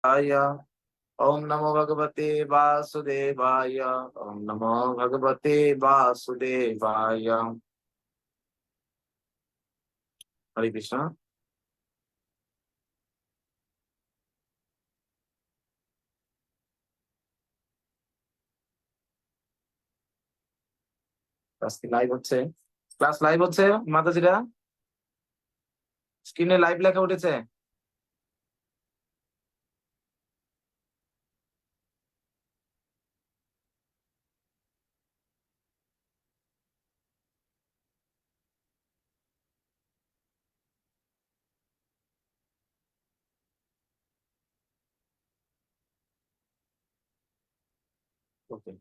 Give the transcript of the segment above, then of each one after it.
ओम नमो भगवते वासुदेवाय। ओम नमो भगवते वासुदेवाय। हरे कृष्ण। ক্লাস কি লাইভ হচ্ছে? ক্লাস লাইভ হচ্ছে মাতাজিরা? স্ক্রিনে লাইভ লেখা উঠেছে? ওকে।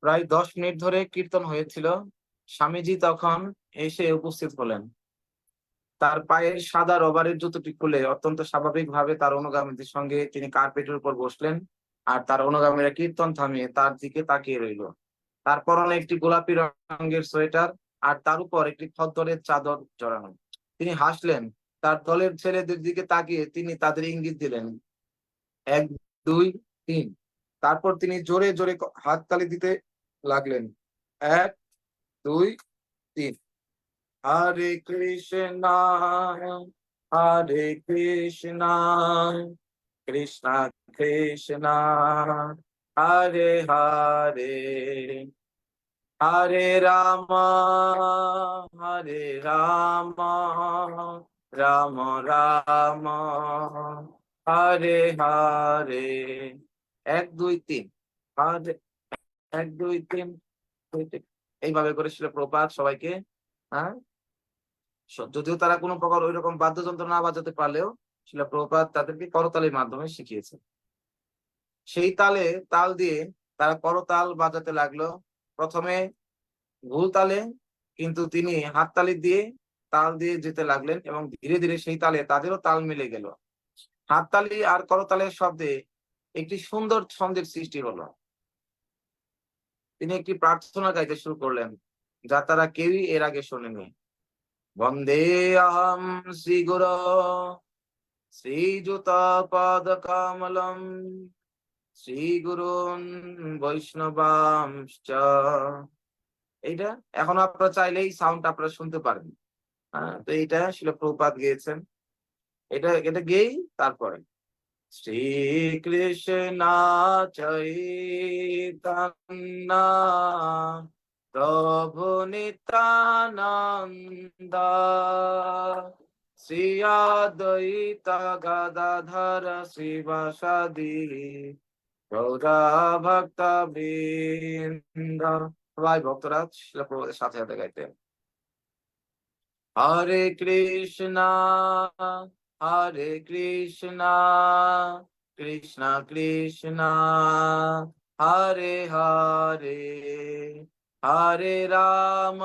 প্রায় 10 মিনিট ধরে কীর্তন হয়েছিল। স্বামীজি তখন এসে উপস্থিত হলেন। তার পায়ের সাদা রবারের জুতোটি খুলে অত্যন্ত স্বাভাবিকভাবে তার অনুগামীদের সঙ্গে তিনি কার্পেটের উপর বসলেন। আর তার অনুগামীরা কীর্তন থামিয়ে তার দিকে তাকিয়ে রইল। তার পরনে একটি গোলাপি রঙের সোয়েটার, আর তার উপর একটি খদ্দরের চাদর জড়ানো। তিনি হাসলেন। তার দলের ছেলেদের দিকে তাকিয়ে তিনি তাদের ইঙ্গিত দিলেন, 1 2 3। তারপর তিনি জোরে জোরে হাততালি দিতে লাগলেন। 1 2 3। হরে কৃষ্ণ হরে কৃষ্ণ কৃষ্ণ কৃষ্ণ হরে হরে হরে রাম হরে রাম রাম রাম হরে হরে। 1 2 3। হরে 1 2 3। এইভাবে করেছিল প্রপাত সবাইকে। হ্যাঁ, যদিও তারা কোনো প্রকার ওই রকম বাদ্যযন্ত্র না বাজাতে পারলেও শিলা প্রভুপাদ তাদেরকে করতালির মাধ্যমে শিখিয়েছে। সেই তালে তাল দিয়ে তারা করতাল বাজাতে লাগলো। প্রথমে ভুল তালে, কিন্তু তিনি হাততালি দিয়ে তাল দিয়ে যেতে লাগলেন এবং ধীরে ধীরে সেই তালে তাদেরও তাল মিলে গেল। হাততালি আর করতালের শব্দে একটি সুন্দর ছন্দের সৃষ্টি হলো। তিনি একটি প্রার্থনা গাইতে শুরু করলেন, যা তারা কেউই এর আগে শোনেনি। বন্দে অহম শ্রীগুরো শ্রীযুতপদকমলম শ্রীগুরুন বৈষ্ণবাংশ্চ। এইটা এখন আপনারা চাইলেই সাউন্ড আপনারা শুনতে পারেন। হ্যাঁ, তো এইটা শিল প্রভুপাদ গেয়েছেন। এটা এটা গেই তারপরে শ্রীকৃষ্ণ চৈতন্য প্রভু নিত্যানন্দ শ্রী অদ্বৈত গদাধর শিবাসাদি গৌরা ভক্ত বৃন্দ। সবাই ভক্তরা শিল প্রভুদের সাথে সাথে গাইতেন। হরে কৃষ্ণ হরে কৃষ্ণ কৃষ্ণ কৃষ্ণ হরে হরে হরে রাম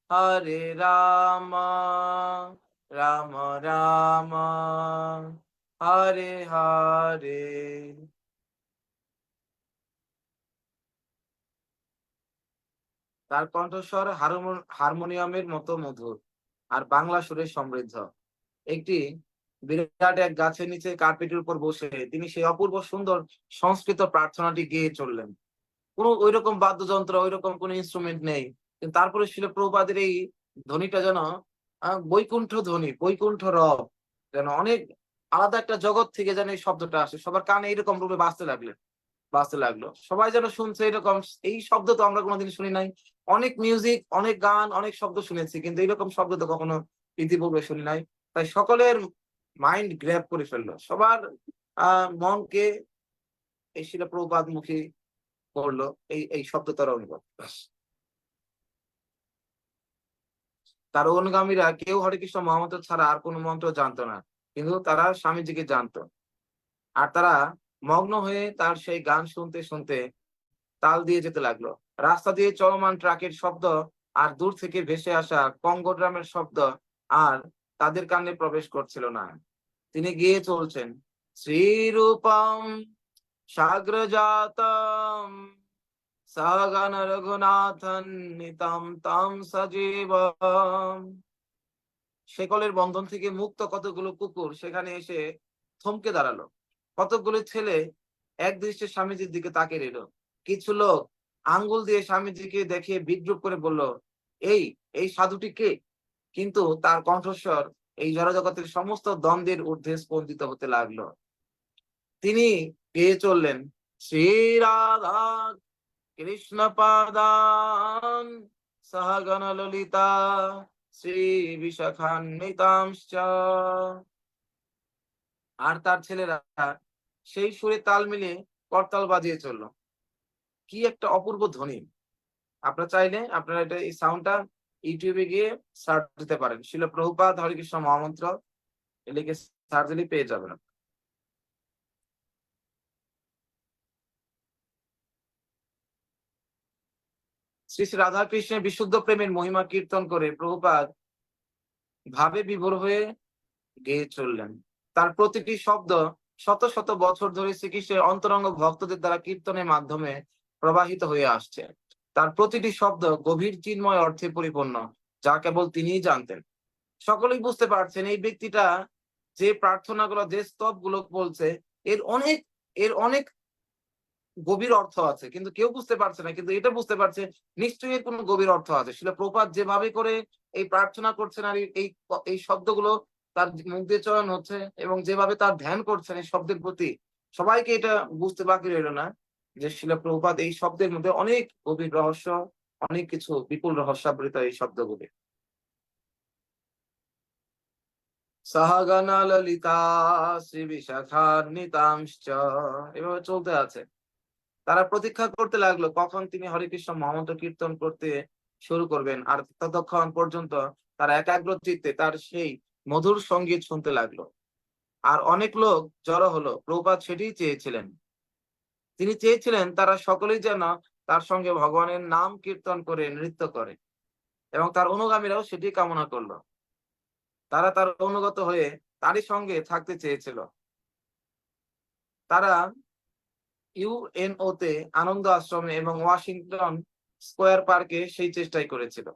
হরে রাম রাম রাম হরে হরে। তার কণ্ঠস্বর হারমোনিয়ামের মতো মধুর আর বাংলা সুরে সমৃদ্ধ। একটি বিরাট এক গাছের নিচে কার্পেটের উপর বসে তিনি সেই অপূর্ব সুন্দর সংস্কৃত প্রার্থনাটি গেয়ে চললেন। কোনো ওইরকম বাদ্যযন্ত্র, ওইরকম কোনো ইনস্ট্রুমেন্ট নেই। কিন্তু তারপরে শিল প্রভুপাদের এই ধ্বনিটা যেন বৈকুণ্ঠ ধ্বনি, বৈকুণ্ঠ রব। যেন অনেক আলাদা একটা জগৎ থেকে যেন এই শব্দটা আসে। সবার কানে এরকম রূপে বাজতে লাগলো। সবাই যেন শুনছে এরকম, এই শব্দ তো আমরা কোনোদিন শুনি নাই। অনেক মিউজিক, অনেক গান, অনেক শব্দ শুনেছি। কিন্তু এইরকম শব্দ তো কখনো ইতিপূর্বে শুনি নাই। তাই সকলের মাইন্ড গ্র্যাব করে ফেললো। সবার মনকে এই শিল প্রভুপাদ মুখী করলো এই শব্দ তরঙ্গ। তার অনুগামীরা কেউ হরে কৃষ্ণ মহামন্ত্র ছাড়া আর কোনো মন্ত্র জানতো না। কিন্তু তারা স্বামীজিকে জানতো। আর তারা মগ্ন হয়ে তার সেই গান শুনতে শুনতে তাল দিয়ে যেতে লাগলো। রাস্তা দিয়ে চলমান ট্রাকের শব্দ আর দূর থেকে ভেসে আসা কঙ্গো ড্রামের শব্দ আর তাদের কানে প্রবেশ করছিল না। তিনি গিয়ে চলছেন, শ্রীরূপম সাগ্রজাতম সহগণ রঘুনাথন নিতম তম সজীবম। শেকলের বন্ধন থেকে মুক্ত কতগুলো কুকুর সেখানে এসে থমকে দাঁড়ালো। কতগুলো ছেলে এক দৃষ্টে স্বামীজির দিকে তাকিয়ে রইল। কিছু লোক আঙ্গুল দিয়ে স্বামীজিকে দেখে বিদ্রুপ করে বলল, এই এই সাধুটি কে? কিন্তু তার কণ্ঠস্বর এই জড়জগতের সমস্ত দ্বন্দ্বের ঊর্ধ্বে স্পন্দিত হতে লাগলো। তিনি গেয়ে চললেন, শ্রী রাধা কৃষ্ণ পাদান সহগণ ললিতা শ্রী বিশাখান্বিতাংশ্চ। আর তার ছেলেরা সেই সুরে তাল মিলিয়ে করতাল বাজিয়ে চলল। কি একটা অপূর্ব ধ্বনি! আপনারা চাইলে আপনারা এটা এই সাউন্ডটা ইউটিউবে গিয়ে সার্চ দিতে পারেন, শিল প্রভুপাদ হরিকৃষ্ণ মহামন্ত্র লিখে সার্চ দিলে পেয়ে যাবেন। শ্রী শ্রী রাধাকৃষ্ণের বিশুদ্ধ প্রেমের মহিমা কীর্তন করে প্রভুপাদ ভাবে বিভোর হয়ে গেয়ে চললেন। তার প্রতিটি শব্দ শত শত বছর ধরে শ্রীকৃষ্ণের অন্তরঙ্গ ভক্তদের দ্বারা কীর্তনের মাধ্যমে প্রবাহিত হয়ে আসছে। তার প্রতিটি শব্দ গভীর চিন্ময় অর্থে পরিপূর্ণ, যা কেবল তিনিই জানতেন। সকলেই বুঝতে পারছেন এই ব্যক্তিটা যে প্রার্থনাগুলো, যে স্তব গুলো বলছে, এর অনেক গভীর অর্থ আছে, কিন্তু কেউ বুঝতে পারছে না। কিন্তু এটা বুঝতে পারছে নিশ্চয়ই এর কোনো গভীর অর্থ আছে। শিল প্রভুপাদ যেভাবে করে এই প্রার্থনা করছেন আর এই শব্দগুলো তার মুখ দিয়ে চয়ন হচ্ছে এবং যেভাবে তার ধ্যান করছেন এই শব্দের প্রতি, সবাইকে এটা বুঝতে বাকি রইল না যে শিল প্রভুপাদ এই শব্দের মধ্যে অনেক গভীর রহস্য, অনেক কিছু বিপুল রহস্যাবৃত এই শব্দগুলি। সহগণ ললিতা শ্রী বিশাখান্বিতাংশ্চ, এভাবে চলতে আছে। তারা প্রতীক্ষা করতে লাগলো কখন তিনি হরে কৃষ্ণ মহামন্ত্র কীর্তন করতে শুরু করবেন। আর ততক্ষণ পর্যন্ত তারা একাগ্র চিত্তে তার সেই মধুর সঙ্গীত শুনতে লাগলো। আর অনেক লোক জড়ো হলো। প্রভুপাদ সেটিই চেয়েছিলেন। তিনি চেয়েছিলেন তারা সকলেই যেন তার সঙ্গে ভগবানের নাম কীর্তন করে নৃত্য করে, এবং তার অনুগামীরাও সেটি কামনা করলো। তারা তার অনুগত হয়ে তারই সঙ্গে থাকতে চেয়েছিল। তারা ইউএনও তে, আনন্দ আশ্রমে এবং ওয়াশিংটন স্কোয়ার পার্কে সেই চেষ্টাই করেছিল।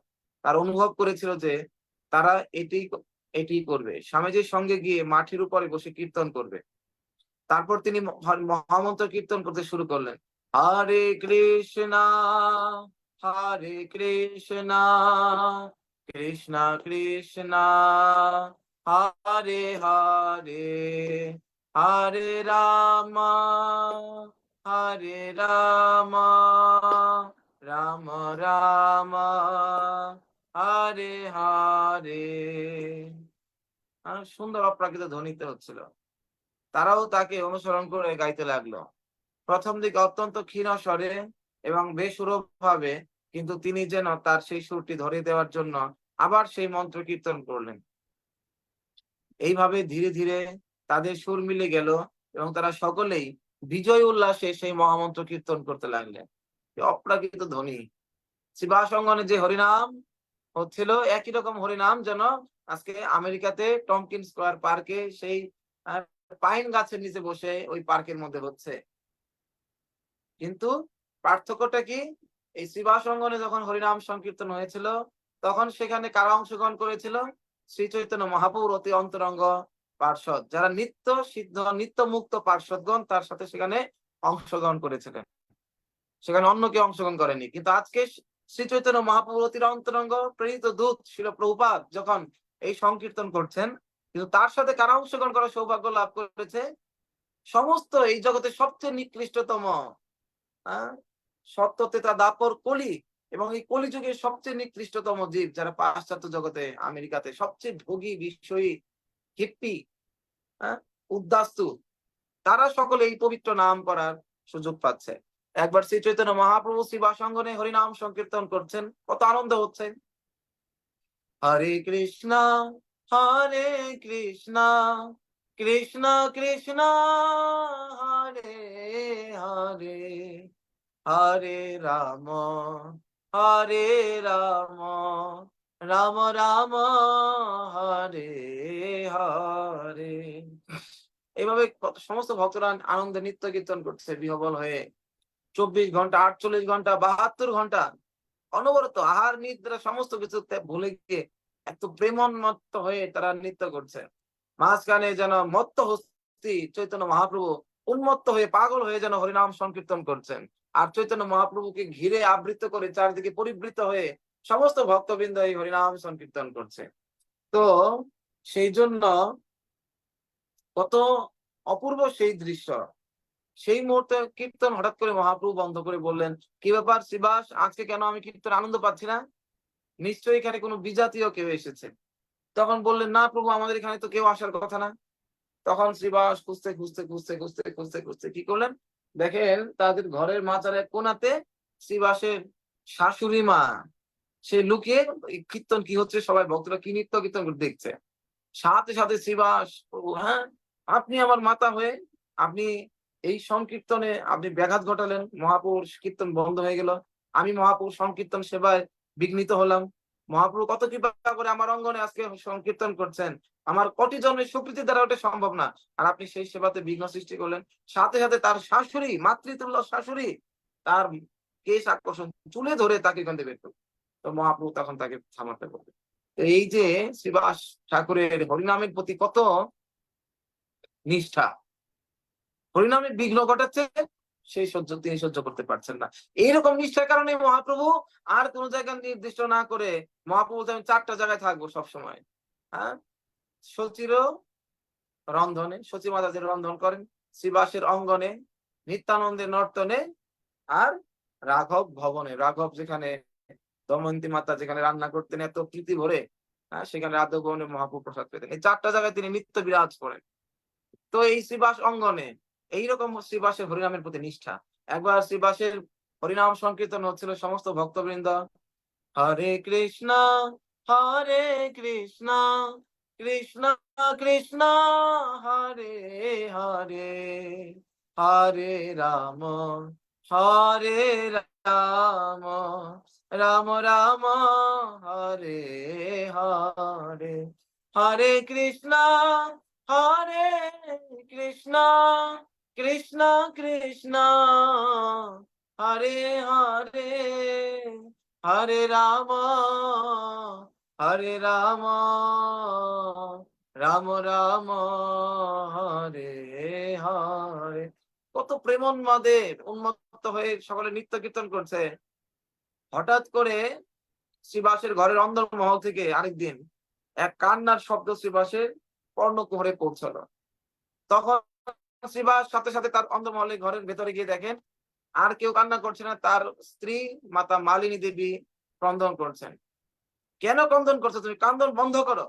তার অনুভব করেছিল যে তারা এটি করবে, স্বামীজির সঙ্গে গিয়ে মাটির উপরে বসে কীর্তন করবে। তারপর তিনি মহামন্ত্র কীর্তন করতে শুরু করলেন, হরে কৃষ্ণ হরে কৃষ্ণ কৃষ্ণ কৃষ্ণ হরে হরে হরে রাম হরে রাম রাম রাম হরে হরে। সুন্দর অপ্রাকৃত ধ্বনিতে হচ্ছিল। তারাও তাকে অনুসরণ করে গাইতে লাগলো। প্রথম দিকে অত্যন্ত ক্ষীণ স্বরে এবং বেসুরভ ভাবে, কিন্তু তিনি যেন তার সেই সুরটি ধরে দেওয়ার জন্য আবার সেই মন্ত্র কীর্তন করলেন। এইভাবে ধীরে ধীরে তাদের সুর মিলে গেল এবং তারা সকলেই বিজয় উল্লাসে সেই মহামন্ত্র কীর্তন করতে লাগলেন। অপ্রাকৃত ধ্বনি। শিবাস অঙ্গনে যে হরিনাম হচ্ছিল, একই রকম হরিনাম যেন আজকে আমেরিকাতে টমকিন স্কোয়ার পার্কে সেই পাইন গাছের নিচে বসে ওই পার্কের মধ্যে হচ্ছে। কিন্তু পার্থক্যটা কি? এই শ্রীবাস অঙ্গনে যখন হরিনাম সংকীর্তন হয়েছিল, তখন সেখানে কারা অংশগ্রহণ করেছিল? শ্রী চৈতন্য মহাপ্রভুর অতি অন্তরঙ্গ পার্ষদ, যারা নিত্য সিদ্ধ নিত্য মুক্ত পার্ষদগণ তার সাথে সেখানে অংশগ্রহণ করেছিলেন। সেখানে অন্য কেউ অংশগ্রহণ করেনি। কিন্তু আজকে শ্রী চৈতন্য মহাপ্রভুর অতি অন্তরঙ্গ প্রেরিত দূত শিল প্রভুপাদ যখন এই সংকীর্তন করছেন, কিন্তু তার সাথে কারা অংশগ্রহণ করার সৌভাগ্য লাভ করেছে? সমস্ত এই জগতের সবচেয়ে নিকৃষ্টতম সত্য, তেতা, দাপর, কলি, এবং এই কলিযুগের সবচেয়ে নিকৃষ্টতম জীব যারা পাশ্চাত্য জগতে, আমেরিকাতে সবচেয়ে ভোগী, বিষয়ী, হিপ্পি, উদ্দাস্তু, তারা সকলে এই পবিত্র নাম করার সুযোগ পাচ্ছে। একবার শ্রী চৈতন্য মহাপ্রভু শ্রীবাসাঙ্গনে হরিনাম সংকীর্তন করছেন, কত আনন্দ হচ্ছে। হরে কৃষ্ণ হরে কৃষ্ণ কৃষ্ণ কৃষ্ণ হরে হরে হরে রাম হরে রাম রাম রাম হরে হরে। এইভাবে সমস্ত ভক্তরা আনন্দে নিত্য কীর্তন করছে বিহবল হয়ে 24 ঘন্টা, 48 ঘন্টা, 72 ঘন্টা অনবরত আহার নিদ্রা সমস্ত কিছু ভুলে গিয়ে এত প্রেমোন্মত্ত হয়ে তারা নৃত্য করছে। মাঝখানে যেন মত্ত হস্তি চৈতন্য মহাপ্রভু উন্মত্ত হয়ে পাগল হয়ে যেন হরিনাম সংকীর্তন করছেন, আর চৈতন্য মহাপ্রভুকে ঘিরে আবৃত করে চারদিকে পরিবৃত হয়ে সমস্ত ভক্তবৃন্দ এই হরিনাম সংকীর্তন করছে। তো সেই জন্য কত অপূর্ব সেই দৃশ্য। সেই মুহূর্তে কীর্তন হঠাৎ করে মহাপ্রভু বন্ধ করে বললেন, কি ব্যাপার শ্রীবাস, আজকে কেন আমি কীর্তন আনন্দ পাচ্ছি না? নিশ্চয়ই এখানে কোনো বিজাতীয় কেউ এসেছে। তখন বললেন, না প্রভু, আমাদের এখানে তো কেউ আসার কথা না। তখন শ্রীবাস খুঁজতে খুঁজতে খুঁজতে খুঁজতে খুঁজতে খুঁজতে কি করলেন, দেখেন তাদের ঘরের মাচার এক কোনাতে শ্রীবাসের শাশুড়ি মা সে লুকিয়ে কীর্তন কি হচ্ছে, সবাই ভক্তরা কি নৃত্য কীর্তন দেখছে। সাথে সাথে শ্রীবাস, প্রভু, হ্যাঁ আপনি আমার মাতা হয়ে আপনি এই সংকীর্তনে আপনি ব্যাঘাত ঘটালেন, মহাপুরুষ কীর্তন বন্ধ হয়ে গেল, আমি মহাপুরুষ সংকীর্তন সেবায় বিঘ্নিত হলাম। মহাপ্রভু কত কৃপা করে আমার অঙ্গনে আজকে সংকীর্তন করছেন, আমার কোটি জন্মের সুকৃতি দ্বারা ওটা সম্ভব না, আর আপনি সেই সেবাতে বিঘ্ন সৃষ্টি করলেন। সাথে সাথে তার শাশুড়ি, মাতৃতুল্য শাশুড়ি, তার কেশ আকর্ষণ চুলে ধরে তাকে এখান থেকে বের করল। তো মহাপ্রভু তখন তাকে থামাতে বললেন। এই যে শ্রীবাস ঠাকুরের হরিনামের প্রতি কত নিষ্ঠা, হরিনামে বিঘ্ন ঘটাচ্ছে সেই তিনি সহ্য করতে পারছেন না। এইরকম নিষ্ঠার কারণে মহাপ্রভু আর কোন জায়গা নির্দিষ্ট না করে মহাপ্রভু আমি 4টা জায়গায় থাকবো সবসময়। হ্যাঁ, সচির রন্ধনে, সচি মাতা যে রন্ধন করেন, শ্রীবাসের অঙ্গনে, নিত্যানন্দের নর্তনে, আর রাঘব ভবনে, রাঘব যেখানে দময়ন্তী মাতা যেখানে রান্না করতেন এত প্রীতি ভরে, সেখানে রাধব ভবনে মহাপ্রভু প্রসাদ পেতেন। এই 4টা জায়গায় তিনি নিত্য বিরাজ করেন। তো এই শ্রীবাস অঙ্গনে এইরকম শ্রীবাসের হরিনামের প্রতি নিষ্ঠা। একবার শ্রীবাসের হরিনাম সংকীর্তন হচ্ছিল, সমস্ত ভক্তবৃন্দ হরে কৃষ্ণ হরে কৃষ্ণ কৃষ্ণ কৃষ্ণ হরে হরে হরে রাম হরে রাম রাম রাম হরে হরে হরে কৃষ্ণ হরে কৃষ্ণ কৃষ্ণ কৃষ্ণ হরে হরে হরে রাম হরে রাম রাম রাম হরে হরে। কত প্রেমোন্মাদে উন্মত্ত হয়ে সকলে নিত্য কীর্তন করছে। হঠাৎ করে শ্রীবাসের ঘরের অন্দরমহল থেকে আরেকদিন এক কান্নার শব্দ শ্রীবাসের কর্ণকুহরে পৌঁছালো। তখন শ্রীবাস সাথে সাথে তার অন্দরমহলে ঘরের ভেতরে গিয়ে দেখেন আর কেউ কান্না করছে না, তার স্ত্রী মাতা মালিনী দেবী ক্রন্দন করছেন। কেন ক্রন্দন করছো তুমি? কান্দন বন্ধ করো।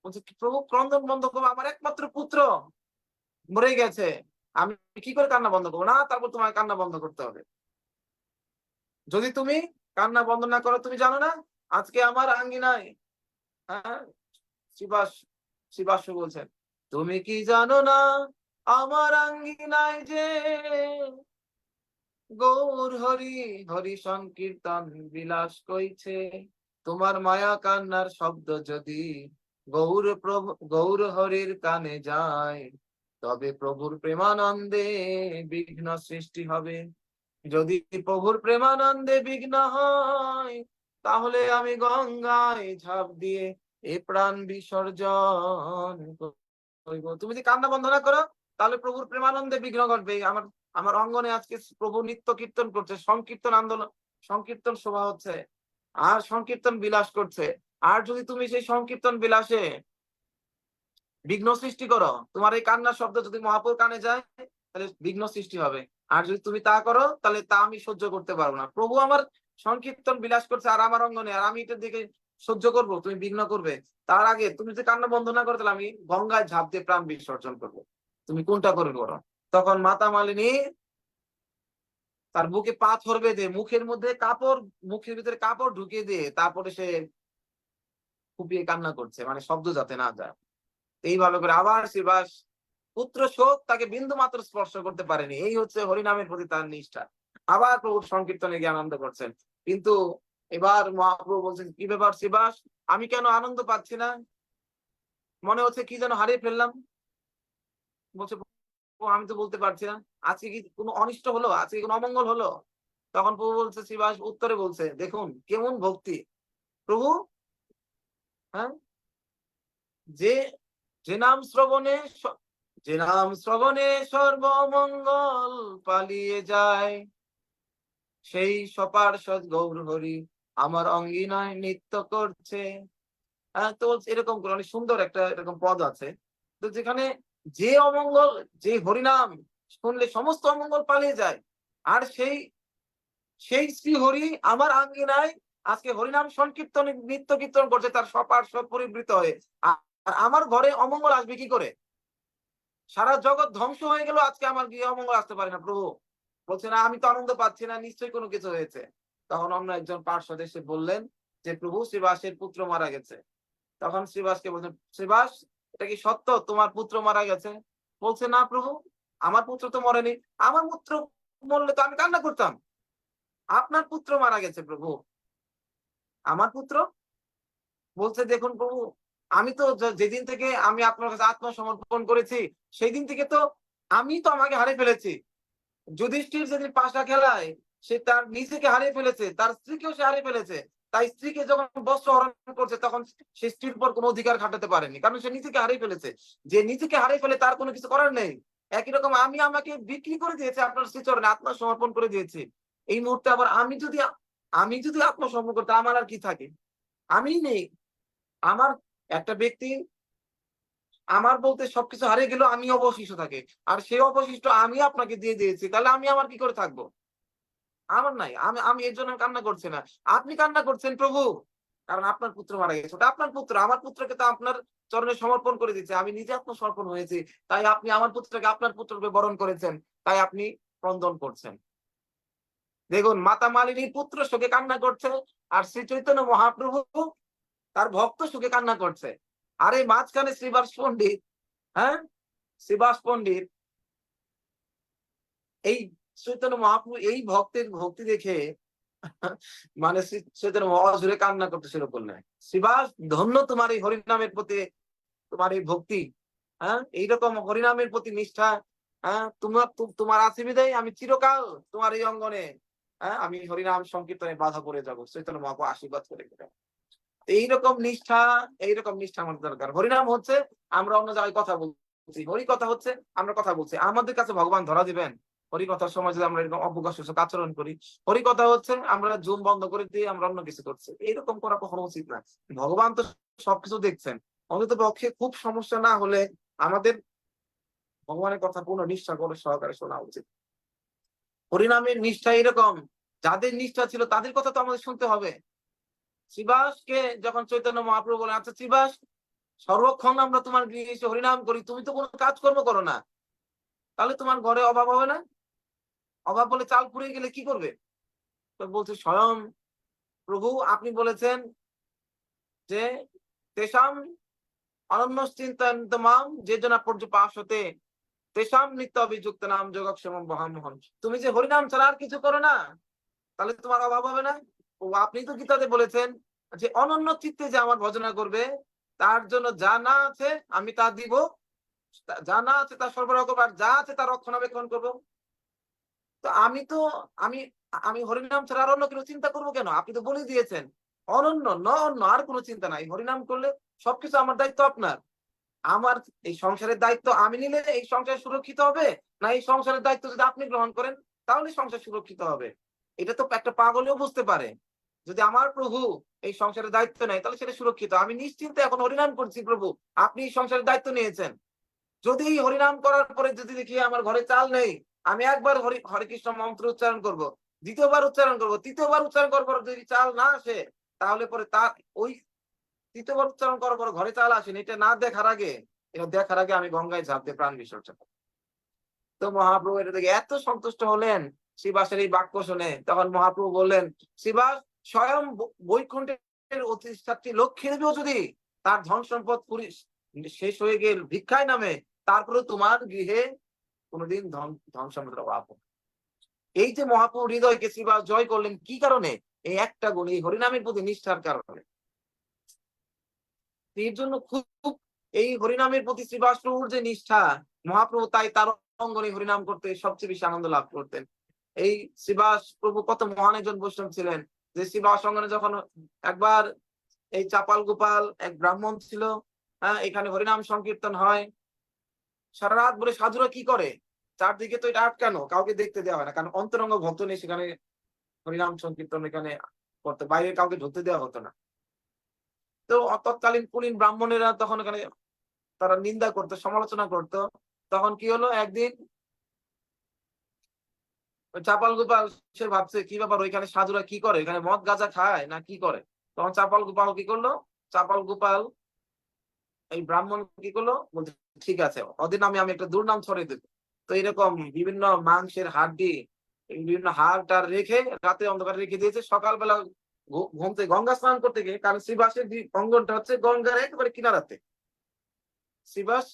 বলছে, প্রভু ক্রন্দন বন্ধ করবো? আমার একমাত্র পুত্র মরে গেছে, আমি কি করে কান্না বন্ধ করবো? না, তারপর তোমার কান্না বন্ধ করতে হবে। যদি তুমি কান্না বন্ধ না করো, তুমি জানো না আজকে আমার আঙ্গিনায়, হ্যাঁ, শ্রীবাস শ্রীবাস বলছেন, তুমি কি জানো না আমার আঙ্গিনায় যে গৌর হরি হরি সংকীর্তন বিলাস কইছে, তোমার মায়া কান্নার শব্দ যদি গৌর প্রভু গৌর হরির কানে যায়, তবে প্রভুর প্রেমানন্দে বিঘ্ন সৃষ্টি হবে। যদি প্রভুর প্রেমানন্দে বিঘ্ন হয়, তাহলে আমি গঙ্গায় ঝাঁপ দিয়ে এ প্রাণ বিসর্জন করব। তুমি যদি কান্না বন্ধ না করো, তাহলে প্রভুর প্রেমানন্দে বিঘ্ন ঘটবে, আমার আমার অঙ্গনে আজকে প্রভু নিত্য কীর্তন করছে, সংকীর্তন আন্দোলন, সংকীর্তন সভা হচ্ছে, আর সংকীর্তন বিলাস করছে। আর যদি তুমি সেই সংকীর্তন বিলাসে বিঘ্ন সৃষ্টি করো, তোমার এই কান্নার শব্দ যদি মহাপুর কানে যায়, তাহলে বিঘ্ন সৃষ্টি হবে। আর যদি তুমি তা করো, তাহলে তা আমি সহ্য করতে পারবো না। প্রভু আমার সংকীর্তন বিলাস করছে আর আমার অঙ্গনে, আর আমি এটার দিকে সহ্য করব, তুমি বিঘ্ন করবে। তার আগে তুমি যদি কান্না বন্ধ না করো, তাহলে আমি গঙ্গায় ঝাঁপ দিয়ে প্রাণ বিসর্জন করবো। তুমি কোনটা করে করো? তখন মাতা মালিনী তার বুকে পাথর বেঁধে মুখের মধ্যে কাপড়, মুখের ভিতরে কাপড় ঢুকিয়ে দিয়ে তারপরে সে ফুপিয়ে কান্না করছে, মানে শব্দ যাতে না যায়। এইভাবে করে আবার শ্রীবাস পুত্র শোক তাকে বিন্দু মাত্র স্পর্শ করতে পারেনি। এই হচ্ছে হরিনামের প্রতি তার নিষ্ঠা। আবার প্রভুর সংকীর্তনে গিয়ে আনন্দ করছেন। কিন্তু এবার মহাপ্রভু বলছেন, কি ব্যাপার শ্রীবাস, আমি কেন আনন্দ পাচ্ছি না? মনে হচ্ছে কি যেন হারিয়ে ফেললাম। বলছে, আমি তো বলতে পারছি না। আজকে কি কোনো অনিষ্ট হলো? আজকে কোনো অমঙ্গল হলো? তখন প্রভু বলছে, শ্রীবাস উত্তরে বলছে, দেখুন কেমন ভক্তি প্রভু। হ্যাঁ, যে যে নাম শ্রবণে যে নাম শ্রবণে সর্বমঙ্গল পালিয়ে যায়, সেই সপার্ষদ গৌর হরি আমার অঙ্গিনায় নৃত্য করছে। হ্যাঁ, তো এরকম করে অনেক সুন্দর একটা এরকম পদ আছে, তো যেখানে যে অমঙ্গল, যে হরিনাম শুনলে সমস্ত অমঙ্গল পালিয়ে যায়, আর সেই সেই শ্রী হরি আমার আঙ্গিনায় আজকে হরিনাম সংকীর্তন নৃত্য কীর্তন করছে তার সপার্ষদ পরিবৃত হয়ে। আর আমার ঘরে অমঙ্গল আসবে কি করে? সারা জগৎ ধ্বংস হয়ে গেল, আজকে আমার গৃহে অমঙ্গল আসতে পারে না। প্রভু বলছে, না আমি তো আনন্দ পাচ্ছি না, নিশ্চয়ই কোনো কিছু হয়েছে। তখন অন্য একজন পার্শ্বদ এসে বললেন যে, প্রভু শ্রীবাসের পুত্র মারা গেছে। তখন শ্রীবাসকে বলছেন, শ্রীবাস এটা কি সত্য তোমার পুত্র মারা গেছে? বলছে, না প্রভু, আমার পুত্র তো মরেনি। আমার পুত্র মরলে তো আমি কান্না করতাম। আপনার পুত্র মারা গেছে প্রভু। আমার পুত্র? বলছে, দেখুন প্রভু, আমি তো যেদিন থেকে আমি আপনার কাছে আত্মসমর্পণ করেছি, সেই দিন থেকে তো আমি তো আমাকে হারিয়ে ফেলেছি। যুধিষ্ঠির যেদিন পাশা খেলায় সে তার নিজেকে হারিয়ে ফেলেছে, তার স্ত্রীকেও সে হারিয়ে ফেলেছে। তাই স্ত্রীকে যখন বস্ত্র হরণ করছে, তখন সে স্ত্রীর উপর কোনো অধিকার খাটাতে পারেনি, কারণ সে নিজেকে হারিয়ে ফেলেছে। যে নিজেকে হারিয়ে ফেলে তার কোনো কিছু করার নেই। একই রকম আমি আমাকে বিক্রি করে দিয়েছি আপনার শ্রীচরণে, আত্মসমর্পণ করে দিয়েছি। এই মুহূর্তে আবার আমি যদি আত্মসমর্পণ করতে, আমার আর কি থাকে? আমি নেই। আমার একটা ব্যক্তি আমার বলতে সবকিছু হারিয়ে গেল, আমি অবশিষ্ট থাকে। আর সেই অবশিষ্ট আমি আপনাকে দিয়ে দিয়েছি, তাহলে আমি আমার কি করে থাকবো? আমার নাই। আমি আমি এর জন্য কান্না করছি না। আপনি কান্না করছেন প্রভু, কারণ আপনার পুত্র মারা গেছে। ওটা আপনার পুত্র। আমার পুত্রকে তো আপনার চরণে সমর্পণ করে দিচ্ছে। আমি নিজে আত্মসমর্পণ হয়েছি। তাই আপনি আমার পুত্রকে আপনার পুত্রকে বরণ করেছেন। তাই আপনি ক্রন্দন করছেন। দেখুন, মাতা মালিনী পুত্র শোকে কান্না করছে, আর শ্রী চৈতন্য মহাপ্রভু তার ভক্ত শোকে কান্না করছে। আর এই মাঝখানে শ্রীবাস পণ্ডিত, হ্যাঁ, শ্রীবাস পণ্ডিত এই চৈতন্য মহাপ্রভু এই ভক্তের ভক্তি দেখে মানে চৈতন্য অজুরে কান্না করতে শুরু করলেন। শ্রীবাস, ধন্য তোমার এই হরিনামের প্রতি, তোমার এই ভক্তি, হ্যাঁ, এইরকম হরিনামের প্রতি নিষ্ঠা। হ্যাঁ, তোমার আছে বিধায় আমি চিরকাল তোমার এই অঙ্গনে, হ্যাঁ, আমি হরিনাম সংকীর্তনে বাধা পড়ে যাবো। চৈতন্য মহাপ্রভু আশীর্বাদ করে গেলেন। এইরকম নিষ্ঠা আমাদের দরকার। হরিনাম হচ্ছে আমরা অন্য জায়গায় কথা বলছি, হরি কথা হচ্ছে আমরা কথা বলছি। আমাদের কাছে ভগবান ধরা দিবেন হরি কথার সময় যদি আমরা এরকম অবকাশ আচরণ করি? হরি কথা হচ্ছে আমরা জুম বন্ধ করে দিয়ে আমরা অন্য কিছু করছি, এইরকম করা কখনো উচিত না। ভগবান তো সবকিছু দেখছেন। অন্তত পক্ষে খুব সমস্যা না হলে আমাদের ভগবানের কথা পূর্ণ নিষ্ঠা করে সহকারে শোনা উচিত। হরিনামের নিষ্ঠা এরকম, যাদের নিষ্ঠা ছিল তাদের কথা তো আমাদের শুনতে হবে। শ্রীবাসকে যখন চৈতন্য মহাপ্রভু বলেন, আচ্ছা শ্রীবাস, সর্বক্ষণ আমরা তোমার গৃহে এসে হরিনাম করি, তুমি তো কোনো কাজকর্ম করো না, তাহলে তোমার ঘরে অভাব হবে না? অভাব বলে চাল ফুরিয়ে গেলে কি করবে? তো বলছে, স্বয়ং প্রভু আপনি বলেছেন যে তেষাম অনন্য চিন্তান্তমাম যে জনা পর্যপাস হতে তেষাম নিত্য অভিযুক্ত নাম যোগক্ষেম বহামোহন। তুমি যে হরিনাম ছাড়া আর কিছু করো না, তাহলে তোমার অভাব হবে না? ও আপনি তো গীতাতে বলেছেন যে অনন্য চিত্তে যে আমার ভজনা করবে, তার জন্য যা না আছে আমি তা দিব, যা না আছে তা সরবরাহ করবো, আর যা আছে তার রক্ষণাবেক্ষণ করবো। তো আমি আমি হরিনাম ছাড়া আর অন্য কোনো চিন্তা করবো কেন? আপনি তো বলে দিয়েছেন অনন্য অন্য আর কোনো চিন্তা নাই। হরিনাম করলে সবকিছু আমার দায়িত্ব আপনার। আমার এই সংসারের দায়িত্ব আমি নিলে এই সংসার সুরক্ষিত হবে, না এই সংসারের দায়িত্ব যদি আপনি গ্রহণ করেন তাহলে সংসার সুরক্ষিত হবে। এটা তো একটা পাগলেও বুঝতে পারে। যদি আমার প্রভু এই সংসারের দায়িত্ব নেয় তাহলে সেটা সুরক্ষিত। আমি নিশ্চিন্তে এখন হরিনাম করছি প্রভু, আপনি এই সংসারের দায়িত্ব নিয়েছেন। যদি হরিনাম করার পরে যদি দেখি আমার ঘরে চাল নেই, আমি একবার হরে কৃষ্ণ মন্ত্র উচ্চারণ করব, দ্বিতীয়বার উচ্চারণ করব, তৃতীয়বার উচ্চারণ করার পর যদি চাল না আসে, তাহলে পরে তার ওই তৃতীয়বার উচ্চারণ করার পর ঘরে চাল আসেনি, এটা না দেখার আগে, এটা দেখার আগে আমি গঙ্গায় ঝাঁপ দিয়ে প্রাণ বিসর্জন। তো মহাপ্রভু এটা দেখে এত সন্তুষ্ট হলেন শ্রীবাসের এই বাক্য শুনে। তখন মহাপ্রভু বললেন, শ্রীবাস স্বয়ং বৈকুণ্ঠের অধিষ্ঠাত্রী লক্ষ্মী দেবীও যদি তার ধন সম্পদ শেষ হয়ে গেল ভিক্ষায় নামে, তারপরে তোমার গৃহে কোনোদিন ধন সম্পদের অভাব হবে। এই যে মহাপ্রভু হৃদয়কে শ্রীবাস জয় করলেন কি কারণে? এই একটা গুণ, এই হরিনামের প্রতি নিষ্ঠার কারণে। এর জন্য খুব এই হরিনামের প্রতি শ্রীবাস প্রভুর যে নিষ্ঠা, মহাপ্রভু তাই তার অঙ্গনে হরিনাম করতে সবচেয়ে বেশি আনন্দ লাভ করতেন। এই শ্রীবাস প্রভু কত মহান একজন বৈষ্ণব ছিলেন, যে শ্রীবাস অঙ্গনে যখন একবার এই চাপাল গোপাল এক ব্রাহ্মণ ছিল, এখানে হরিনাম সংকীর্তন হয়, সারা রাত বলে সাধুরা কি করে, চারদিকে তো এটা আটকানো, কাউকে দেখতে দেওয়া হয় না, কারণ অন্তরঙ্গ ভক্ত নেই সেখানে হরিনাম সংকীর্তন এখানে করতে, বাইরে কাউকে ঢুকতে দেওয়া হতো না। তো তৎকালীন কুলীন ব্রাহ্মণেরা তখন এখানে তারা নিন্দা করতো, সমালোচনা করতো। তখন কি হলো, একদিন চাপাল গোপাল সে ভাবছে কি ব্যাপার, ওইখানে সাধুরা কি করে, এখানে মদ গাঁজা খায় না কি করে। তখন চাপাল গোপাল কি করলো, চাপাল গোপাল এই ব্রাহ্মণ কি করলো, বলছে ঠিক আছে ওদের নামে আমি একটা দুর্নাম ছড়িয়ে দেবো। তো এরকম বিভিন্ন মাংসের হাড্ডি, বিভিন্ন হাড় টার রেখে রাতে অন্ধকারে রেখে দিয়েছে। সকালবেলা ঘুম থেকে গঙ্গা স্নান করতে গিয়ে, কারণ শ্রীবাসের অঙ্গনটা হচ্ছে গঙ্গার একেবারে কিনারাতে। শ্রীবাস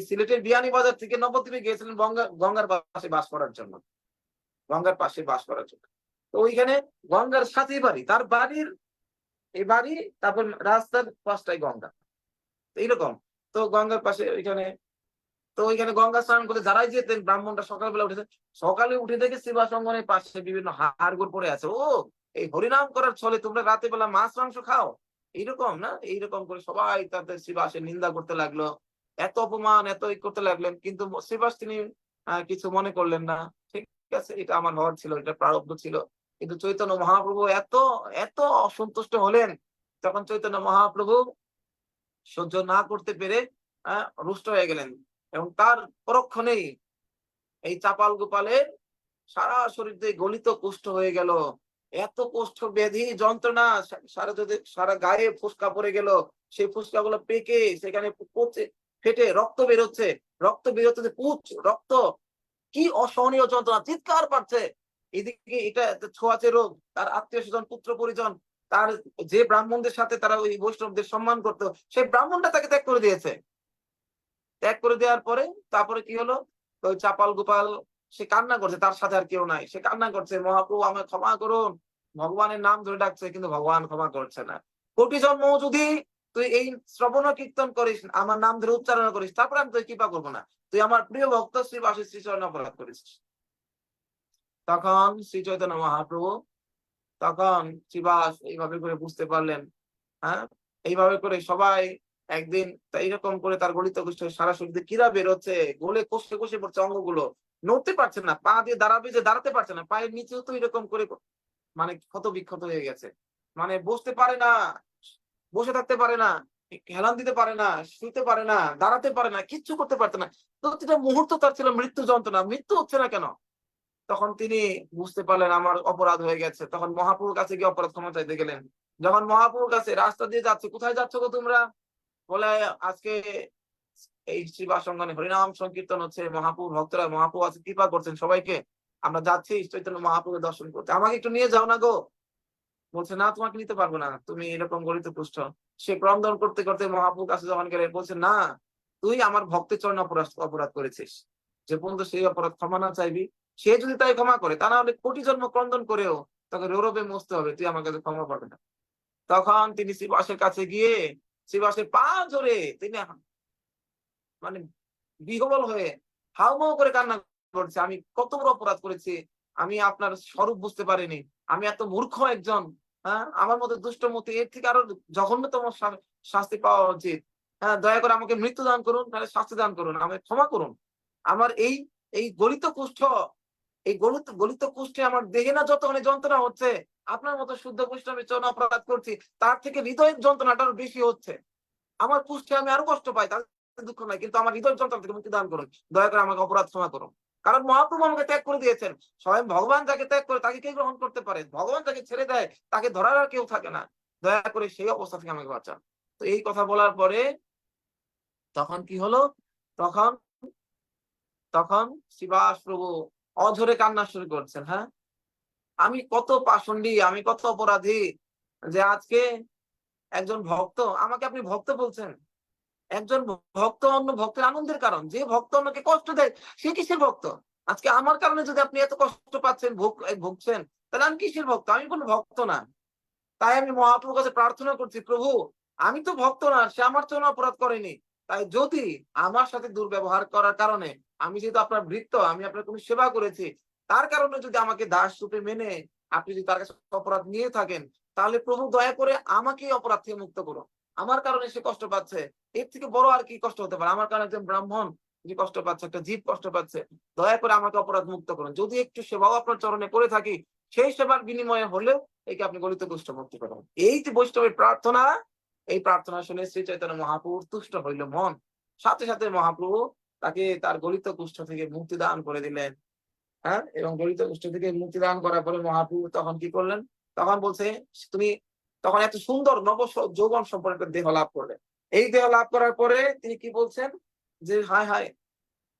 সিলেটের বিয়ানীবাজার থেকে নবদ্বীপে গিয়েছিলেন গঙ্গার পাশে বাস করার জন্য, গঙ্গার পাশে বাস করার জন্য। তো ওইখানে গঙ্গার সাথেই বাড়ি, তার বাড়ির এই বাড়ি, তারপর রাস্তার পাশটাই গঙ্গা, এইরকম। তো গঙ্গার পাশে ওইখানে, তো ওইখানে গঙ্গা স্নান করে যারাই যেতেন, ব্রাহ্মণটা সকালবেলা উঠেছে, সকালে উঠে দেখে শিবাস অঙ্গনের পাশে বিভিন্ন হাড়গোড় পড়ে আছে। ও, এই হরিনাম করার ছলে তোমরা রাতে বেলা মাছ মাংস খাও, এইরকম না, এইরকম করে সবাই তাদের শিবাসের নিন্দা করতে লাগলো, এত অপমান এত করতে লাগলেন। কিন্তু শিবাস তিনি কিছু মনে করলেন না, ঠিক আছে এটা আমার হওয়ার ছিল, এটা প্রারব্ধ ছিল। কিন্তু চৈতন্য মহাপ্রভু এত এত অসন্তুষ্ট হলেন, তখন চৈতন্য মহাপ্রভু সহ্য না করতে পেরে রুষ্ট হয়ে গেলেন, এবং তার পরক্ষণেই এই চাপাল গোপালের সারা শরীর দিয়ে গলিত কুষ্ঠ হয়ে গেল। এত কুষ্ঠ ব্যাধি যন্ত্রণা, সারা গায়ে ফুসকা পড়ে গেল, সেই ফুসকা গুলো পেকে সেখানে পচে ফেটে রক্ত বেরোচ্ছে, রক্ত বেরোচ্ছে, পুচ রক্ত, কি অসহনীয় যন্ত্রণা, চিৎকার পাচ্ছে। এদিকে এটা ছোঁয়াচে রোগ, তার আত্মীয় স্বজন পুত্র পরিজন, তার যে ব্রাহ্মণদের সাথে তারা ওই বৈষ্ণবদের সম্মান করতো, সেই ব্রাহ্মণটা তাকে ত্যাগ করে দিয়েছে। ত্যাগ করে দেওয়ার পরে তারপরে কি হলো, ওই চাপাল গোপাল সে কান্না করছে, তার সাথে আর কেউ নাই, সে কান্না করছে, মহাপ্রভু আমায় ক্ষমা করুন, ভগবানের নাম ধরে ডাকছে কিন্তু ভগবান ক্ষমা করছে না। কোটি জন্ম যদি তুই এই শ্রবণ কীর্তন করিস, আমার নাম ধরে উচ্চারণ করিস, তারপরে আমি তুই কৃপা করবো না, তুই আমার প্রিয় ভক্ত শ্রীবাসী শ্রীচরণ অপরাধ করেছিস। তখন শ্রী চৈতন্য মহাপ্রভু, তখন শ্রীবাস এইভাবে করে বুঝতে পারলেন, হ্যাঁ এইভাবে করে সবাই একদিন এইরকম করে তার গলিত কুষ্ঠ সারা শরীরে কিরা বেরোচ্ছে, গলে কষে কষে পড়ছে, অঙ্গগুলো নড়তে পারছে না, পা দিয়ে দাঁড়াবে যে দাঁড়াতে পারছে না, পায়ের নিচেও তো এরকম করে মানে ক্ষত বিক্ষত হয়ে গেছে, মানে বসতে পারে না, বসে থাকতে পারে না, হেলান দিতে পারে না, শুতে পারে না, দাঁড়াতে পারে না, কিচ্ছু করতে পারছে না। প্রতিটা মুহূর্ত তার ছিল মৃত্যু যন্ত্রণা, মৃত্যু হচ্ছে না কেন। তখন তিনি বুঝতে পারলেন আমার অপরাধ হয়ে গেছে, তখন মহাপ্রভুর কাছে গিয়ে অপরাধ ক্ষমা চাইতে গেলেন। যখন মহাপ্রভুর কাছে রাস্তা দিয়ে যাচ্ছে, কোথায় যাচ্ছ গো তোমরা, বলে আজকে এই শ্রীবাস অঙ্গনে হরিনাম সংকীর্তন হচ্ছে, মহাপ্রভু ভক্তরা, মহাপ্রভু আছে কৃপা করছেন সবাইকে, আমরা যাচ্ছি চৈতন্য মহাপ্রভুর দর্শন করতে, আমাকে একটু নিয়ে যাও না গো। বলছে না, তোমাকে নিতে পারবো না, তুমি এরকম গলিত পুষ্ট। সে ক্রন্দন করতে করতে মহাপ্রভুর কাছে যখন গেলে বলছে না, তুই আমার ভক্তের চরণে অপরাধ করেছিস, যে পর্যন্ত সেই অপরাধ ক্ষমা না চাইবি, সে যদি তাই ক্ষমা করে, তা না হলে কোটি জন্ম ক্রন্দন করেও তাকে রৌরবে মসতে হবে, তুই আমার কাছে ক্ষমা পাবে না। তখন তিনি শ্রীবাসের কাছে গিয়ে শ্রীবাসের পা ধরে তিনি মানে বিহবল হয়ে হাউমাউ করে কান্না করছে, আমি কত বড় অপরাধ করেছি, আমি আপনার স্বরূপ বুঝতে পারিনি, আমি এত মূর্খ একজন, আমার মধ্যে দুষ্টমতি, এর থেকে আরো জঘন্যতম শাস্তি পাওয়া উচিত, দয়া করে আমাকে মৃত্যু দান করুন, নাহলে শাস্তি দান করুন, আমাকে ক্ষমা করুন, আমার এই এই গলিত কুষ্ঠ, এই গলিত কুষ্ঠে আমার দেহে না যতখানি যন্ত্রণা হচ্ছে, আপনার মতো শুদ্ধ বৈষ্ণবের চরণে অপরাধ করছি, তার থেকে হৃদয়ের যন্ত্রণাটা আরো বেশি হচ্ছে। আমার কুষ্ঠে আমি আরো কষ্ট পাই, তার দুঃখ নাই, কিন্তু আমার হৃদয়ের যন্ত্রণা থেকে মুক্তি দান করুন। দয়া করে আমাকে অপরাধ ক্ষমা করুন। কারণ মহাপ্রভু আমাকে ত্যাগ করে দিয়েছেন। স্বয়ং ভগবান যাকে ত্যাগ করে তাকে কে গ্রহণ করতে পারে? ভগবান যাকে ছেড়ে দেয় তাকে ধরার আর কেউ থাকে না। দয়া করে সেই অবস্থা থেকে আমাকে বাঁচান। তো এই কথা বলার পরে তখন কি হলো? তখন তখন শ্রীবাস প্রভু অঝরে কান্না শুরু করছেন। হ্যাঁ, আমি কত পাষণ্ডী, আমি কত অপরাধী, যে আজকে একজন ভক্ত আমাকে আপনি ভক্ত বলছেন। একজন ভক্ত অন্য ভক্তের আনন্দের কারণ। যে ভক্ত অন্যকে কষ্ট দেয় সে কিসের ভক্ত? আজকে আমার কারণে যদি আপনি এত কষ্ট পাচ্ছেন, ভুগছেন, তাহলে আমি কিসের ভক্ত? আমি কোনো ভক্ত না। তাই আমি মহাপ্রভুর কাছে প্রার্থনা করছি, প্রভু আমি তো ভক্ত না, সে আমার জন্য অপরাধ করেনি। তাই যদি আমার সাথে দুর্ব্যবহার করার কারণে, আমি যেহেতু আপনার ভৃত্য, আমি আপনার কোনো সেবা করেছি, তার কারণে যদি আমাকে দাস রূপে মেনে আপনি যদি তার কাছে অপরাধ নিয়ে থাকেন, তাহলে প্রভু দয়া করে আমাকে অপরাধ থেকে মুক্ত করুন। আমার কারণে সে কষ্ট পাচ্ছে, এর থেকে বড় আর কি কষ্ট হতে পারে? আমার কারণে একজন ব্রাহ্মণ যে কষ্ট পাচ্ছে, একটা জীব কষ্ট পাচ্ছে, দয়া করে আমাকে অপরাধ মুক্ত করুন। যদি একটু সেবাও আপনার চরণে করে থাকি, সেই সেবার বিনিময়ে হলেও একে আপনি গলিত কুষ্ঠ মুক্তি করুন। এই যে বৈষ্ণবের প্রার্থনা, এই প্রার্থনা শুনে শ্রী চৈতন্য মহাপ্রভু তুষ্ট হইল মন। সাথে সাথে মহাপ্রভু তাকে তার গলিত কুষ্ঠ থেকে মুক্তি দান করে দিলেন। হ্যাঁ, এবং গলিত কুষ্ঠ থেকে মুক্তি দান করার পরে মহাপ্রভু তখন কি করলেন? তখন বলছে, তুমি তখন এত সুন্দর নব যৌবন সম্পর্কে একটা দেহ লাভ করলেন। এই দেহ লাভ করার পরে তিনি কি বলছেন? যে হায় হায়,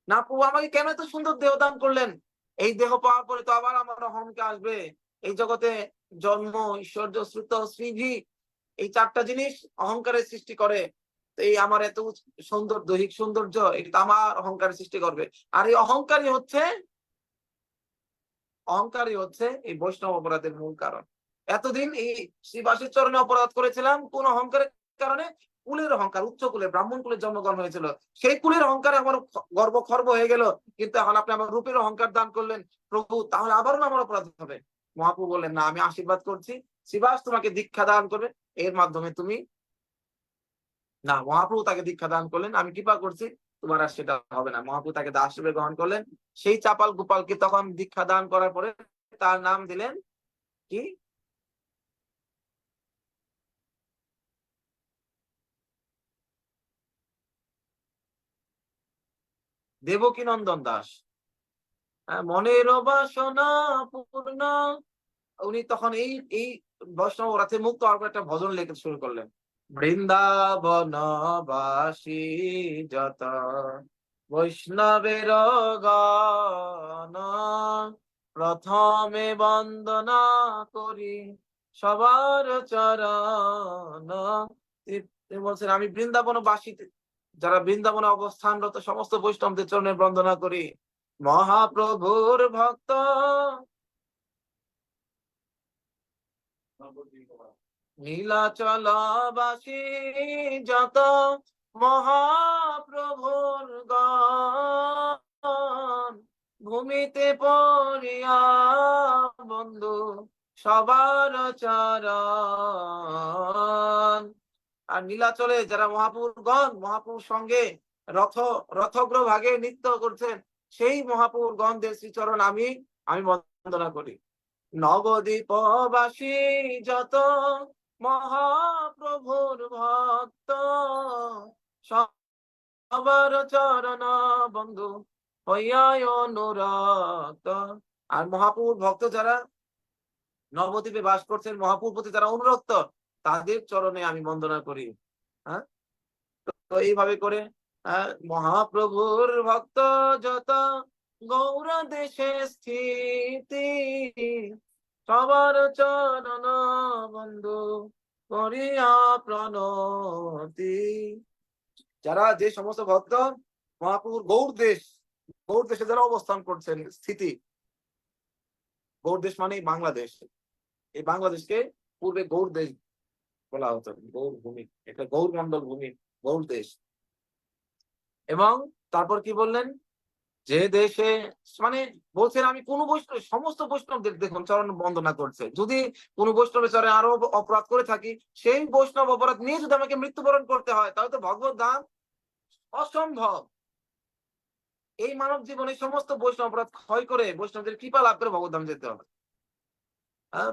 না প্রভু আমাকে কেন এত সুন্দর দেহ দান করলেন? এই দেহ পাওয়ার পরে তো আবার আমার অহংকে আসবে। এই জগতে জন্ম, ঐশ্বর্য, শ্রুত, শ্রীভি, এই চারটা জিনিস অহংকারের সৃষ্টি করে। তো এই আমার এত সুন্দর দৈহিক সৌন্দর্য, এটা আমার অহংকারের সৃষ্টি করবে। আর এই অহংকারই হচ্ছে এই বৈষ্ণব অপরাধের মূল কারণ। এতদিন এই শ্রীবাসের চরণে অপরাধ করেছিলাম কোন অহংকারের কারণে? কুলের অহংকার, উচ্চ কুলে ব্রাহ্মণ কুলের জন্মগ্রহণ হয়েছিল, সেই কুলের অহংকারে আমার গর্ব খর্ব হয়ে গেল। কিন্তু এখন আপনি আমার রূপের অহংকার দান করলেন প্রভু, তাহলে আবারও আমার অপরাধ হবে। মহাপ্রভু বললেন, না আমি আশীর্বাদ করছি, শ্রীবাস তোমাকে দীক্ষা দান করবে, এর মাধ্যমে তুমি, না মহাপ্রভু তাকে দীক্ষা দান করলেন, আমি কৃপা করছি, তোমার আর সেটা হবে না। মহাপ্রভু তাকে দাস রূপে গ্রহণ করলেন। সেই চাপাল গোপালকে তখন দীক্ষা দান করার পরে তার নাম দিলেন কি? দেবকী নন্দন দাস। মনের বাসনা পূর্ণ। উনি তখন এই এই বৈষ্ণব রাতে মুক্ত হওয়ার পর একটা ভজন লেখা শুরু করলেন। বৃন্দাবনবাসী যত বৈষ্ণবের গান, প্রথমে বন্দনা করি সবার চরণ। তিনি বলছেন, আমি বৃন্দাবনবাসী, যারা বৃন্দাবনে অবস্থানরত সমস্ত বৈষ্ণবদের চরণে বন্দনা করি। মহাপ্রভুর ভক্ত নীলাচলবাসী যত মহাপ্রভুর গান, ভূমিতে পড়িয়া বন্ধু সবার চরণ। আর নীলাচলে যারা মহাপ্রভুর গণ, মহাপ্রভুর সঙ্গে রথ রথগ্রভাগে নৃত্য করছেন, সেই মহাপ্রভুর গণদের শ্রীচরণ আমি আমি বন্দনা করি। নবদ্বীপবাসী যত মহাপ্রভুর ভক্ত, সবার চরণ বন্ধু হইয়া অনুরক্ত। আর মহাপ্রভুর ভক্ত যারা নবদ্বীপে বাস করছেন, মহাপ্রভুর প্রতি যারা অনুরক্ত, তাদের চরণে আমি বন্দনা করি। হ্যাঁ, তো এইভাবে করে মহাপ্রভুর ভক্ত যত গৌর দেশে স্থিতি, সবার চরণ বন্ধু করিয়া প্রণতি। যারা যে সমস্ত ভক্ত মহাপ্রভুর গৌর দেশে যারা অবস্থান করছেন, স্থিতি, গৌর দেশ মানে বাংলাদেশ। এই বাংলাদেশকে পূর্বে গৌর দেশ বলা হতো, গৌর ভূমি, এটা গৌর মন্ডল ভূমি, গৌর দেশ। এবং তারপর কি বললেন? যে দেশে, মানে বলছেন আমি কোন বৈষ্ণব, সমস্ত বৈষ্ণবদের দেখুন চরণ বন্দনা করছে। যদি কোন বৈষ্ণবের চরণে আরো অপরাধ করে থাকি, সেই বৈষ্ণব অপরাধ নিয়ে যদি আমাকে মৃত্যুবরণ করতে হয়, তাহলে তো ভগবত ধাম অসম্ভব। এই মানব জীবনে সমস্ত বৈষ্ণব অপরাধ ক্ষয় করে বৈষ্ণবদের কৃপা লাভ করে ভগবদ্ধাম যেতে হবে।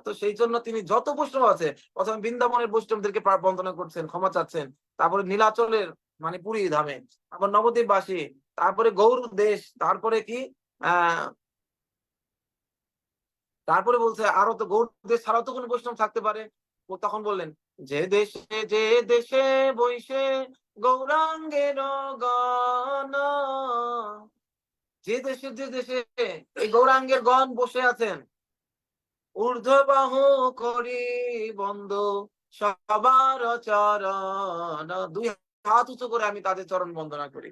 তো সেই জন্য তিনি যত বৈষ্ণব আছে, প্রথমে বৃন্দাবনের বৈষ্ণবদেরকে বন্দনা করছেন, ক্ষমা চাচ্ছেন, তারপরে নীলাচলের মানে পুরী ধামে, আবার নবদ্বীপবাসী, তারপরে গৌর দেশ, তারপরে কি আহ তারপরে বলছে আরো তো গৌর দেশ ছাড়াও তো কোনো বৈষ্ণব থাকতে পারে। ও তখন বললেন, যে দেশে বৈশে গৌরাঙ্গের গণ, যে দেশে এই গৌরাঙ্গের গণ বসে আছেন, ঊর্ধ্ববাহ করি বন্ধ সবার চরণ, দুই হাত উঁচু করে আমি তাদের চরণ বন্দনা করি।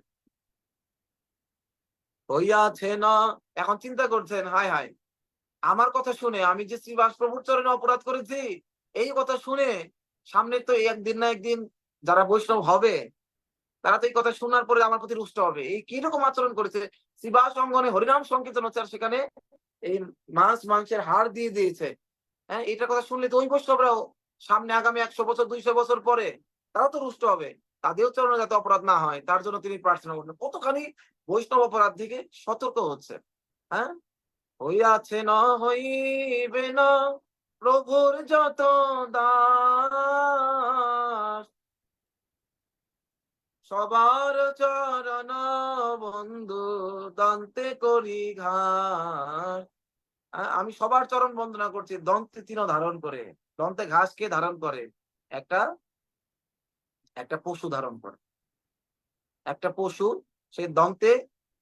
হইয়াছে না, এখন চিন্তা করছেন, হায় হায়, আমার কথা শুনে আমি যে শ্রীবাস প্রভুর চরণে অপরাধ করেছি, এই কথা শুনে সামনে তো একদিন না একদিন যারা বৈষ্ণব হবে, তারা তো এই কথা শোনার পরে আমার প্রতি রুষ্ট হবে। এই কিরকম আচরণ করেছে, শ্রীবাস অঙ্গনে হরিনাম সংকীর্তন হচ্ছে আর সেখানে এই মাছ মাংসের হাড় দিয়ে দিয়েছে। হ্যাঁ, এটার কথা শুনলে তো ওই বৈষ্ণবরাও সামনে আগামী 100 বছর 200 বছর পরে তারাও তো রুষ্ট হবে, তাদেরও চরণে যাতে অপরাধ না হয় তার জন্য তিনি প্রার্থনা করলেন। কতখানি বৈষ্ণব অপরাধ থেকে সতর্ক হচ্ছে। হ্যাঁ, হইয়াছে না হইবে না প্রভুর যত দাস, সবার চরণ বন্ধু দন্তে করি ঘাস। আমি সবার চরণ বন্দনা করছি দন্তে তৃণ ধারণ করে, দন্তে ঘাসকে ধারণ করে, একটা একটা পশু ধারণ করে, একটা পশু, সেই দন্তে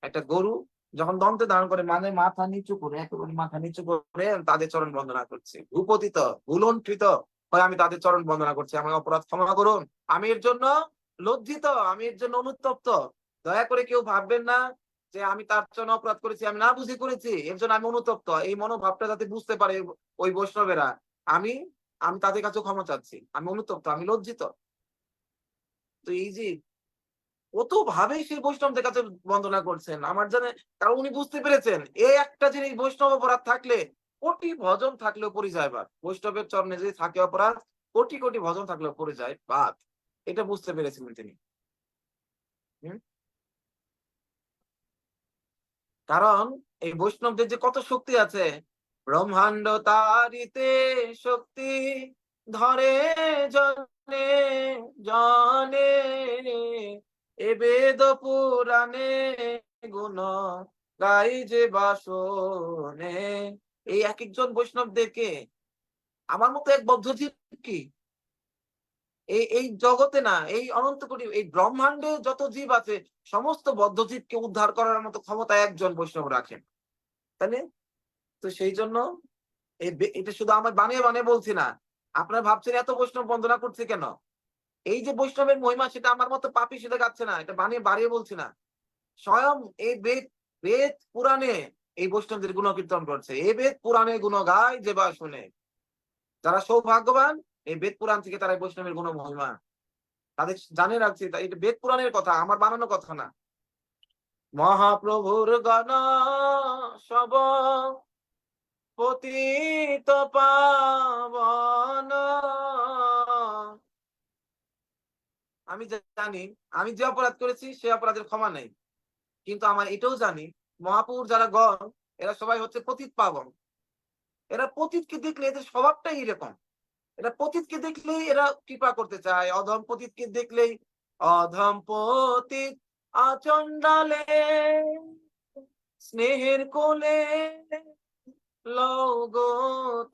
একটা গরু যখন দন্তে ধারণ করে মানে মাথা নিচু করে, একেবারে মাথা নিচু করে তাদের চরণ বন্দনা করছি, ভূপতিত ভুলণ্ঠিত হয়ে আমি তাদের চরণ বন্দনা করছি, আমার অপরাধ ক্ষমা করুন, আমি এর জন্য লজ্জিত, আমি এর জন্য অনুতপ্ত। দয়া করে কেউ ভাববেন না যে আমি তার জন্য অপরাধ করেছি, আমি না বুঝে করেছি, এর জন্য আমি অনুতপ্ত। এই মনোভাবটা যাতে বুঝতে পারে ওই বৈষ্ণবেরা, আমি আমি তাদের কাছে ক্ষমা চাচ্ছি, আমি অনুতপ্ত, আমি লজ্জিত। তো এই যে কত ভাবে সেই বৈষ্ণবদের কাছে বন্দনা করছেন আমার জানে, কারণ উনি বুঝতে পেরেছেন এই একটা জিনিস, বৈষ্ণব অপরাধ থাকলে কোটি ভজন থাকলেও পরিচয় বাদ, বৈষ্ণবের চরণে যদি থাকে অপরাধ, কোটি কোটি ভজন থাকলেও পরিচয় বাদ, এটা বুঝতে পেরেছিলেন তিনি। হুম? কারণ এই বৈষ্ণবদের যে কত শক্তি আছে, ব্রহ্মাণ্ড তারিতে শক্তি ধরে জনে জনে, এ বেদ পুরাণে গুণ গাই যে বাসনে। এই এক একজন বৈষ্ণবদেরকে আমার মতো এক বদ্ধজীব কি এই এই জগতে না, এই অনন্ত কোটি এই ব্রহ্মাণ্ডে যত জীব আছে সমস্ত বদ্ধজীবকে উদ্ধার করার মতো ক্ষমতা একজন বৈষ্ণব রাখেন, তাই। তো সেই জন্য এটা শুধু আমার বানিয়ে বানিয়ে বলছি না, আপনারা ভাবছেন এত বৈষ্ণব বন্দনা করছে কেন, এই যে বৈষ্ণবের মহিমা সেটা আমার মতো পাপী সেটা গাচ্ছে না, এটা বানিয়ে বাড়িয়ে বলছি না, স্বয়ং এই বেদ বেদ পুরাণে এই বৈষ্ণবদের গুণকীর্তন করছে, এই বেদ পুরাণে গুণ গায় যে বা শুনে, যারা সৌভাগ্যবান এই বেদ পুরাণ থেকে তারা বৈষ্ণবের গুণ মহিমা তাদের জানে রাখছে, এটা বেদ পুরাণের কথা, আমার বানানো কথা না। মহাপ্রভুর গণ সব পতিত পাবন, আমি জানি আমি যে অপরাধ করেছি সে অপরাধের ক্ষমা নেই, কিন্তু আমার এটাও জানি মহাপুর যারা গণ এরা সবাই হচ্ছে পতিত পাবন, এরা পতিতকে দেখলে এদের স্বভাবটাই এরকম, এরা পতিতকে দেখলেই এরা কৃপা করতে চায়, অধম পতিতকে দেখলেই অধম পতিত আচন্ডালে স্নেহের কোলে লগো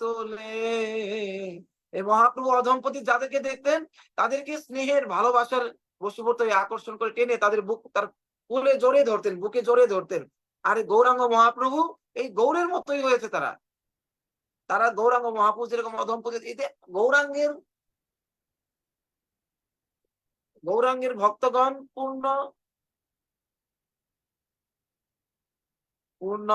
তোলে। এই মহাপ্রভু অধমপতি যাদেরকে দেখতেন তাদেরকে স্নেহের ভালোবাসার বশীভূত আকর্ষণ করে টেনে তাদের বুক তার কোলে জড়িয়ে ধরতেন, বুকে জড়িয়ে ধরতেন। আর গৌরাঙ্গ মহাপ্রভু এই গৌরের মতোই হয়েছে, তারা তারা গৌরাঙ্গ মহাপ্রভু যেরকম অধমপতি, এতে গৌরাঙ্গের গৌরাঙ্গের ভক্তগণ পূর্ণ পূর্ণ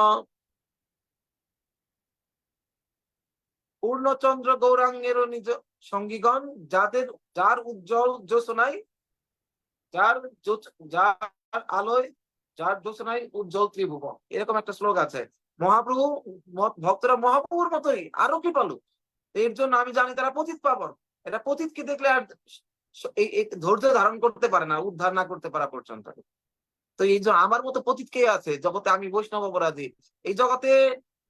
পূর্ণচন্দ্র গৌরাঙ্গেরও নিজ সঙ্গীগণ, যাদের যার উজ্জ্বল জ্যোৎস্নায় যার যার আলোয় যার জ্যোৎস্নায় উজ্জ্বল ত্রিভুবন, এরকম একটা শ্লোক আছে। মহাপ্রভু ভক্তরা মহাপ্রভুর মতোই আরো কি পালু, এর জন্য আমি জানি তারা পতিত পাবন, এটা পতিতকে দেখলে আর এই ধৈর্য ধারণ করতে পারে না উদ্ধার না করতে পারা পর্যন্ত। তো এই যে আমার মতো পতিত কে আছে জগতে? আমি বৈষ্ণব অপরাধী। এই জগতে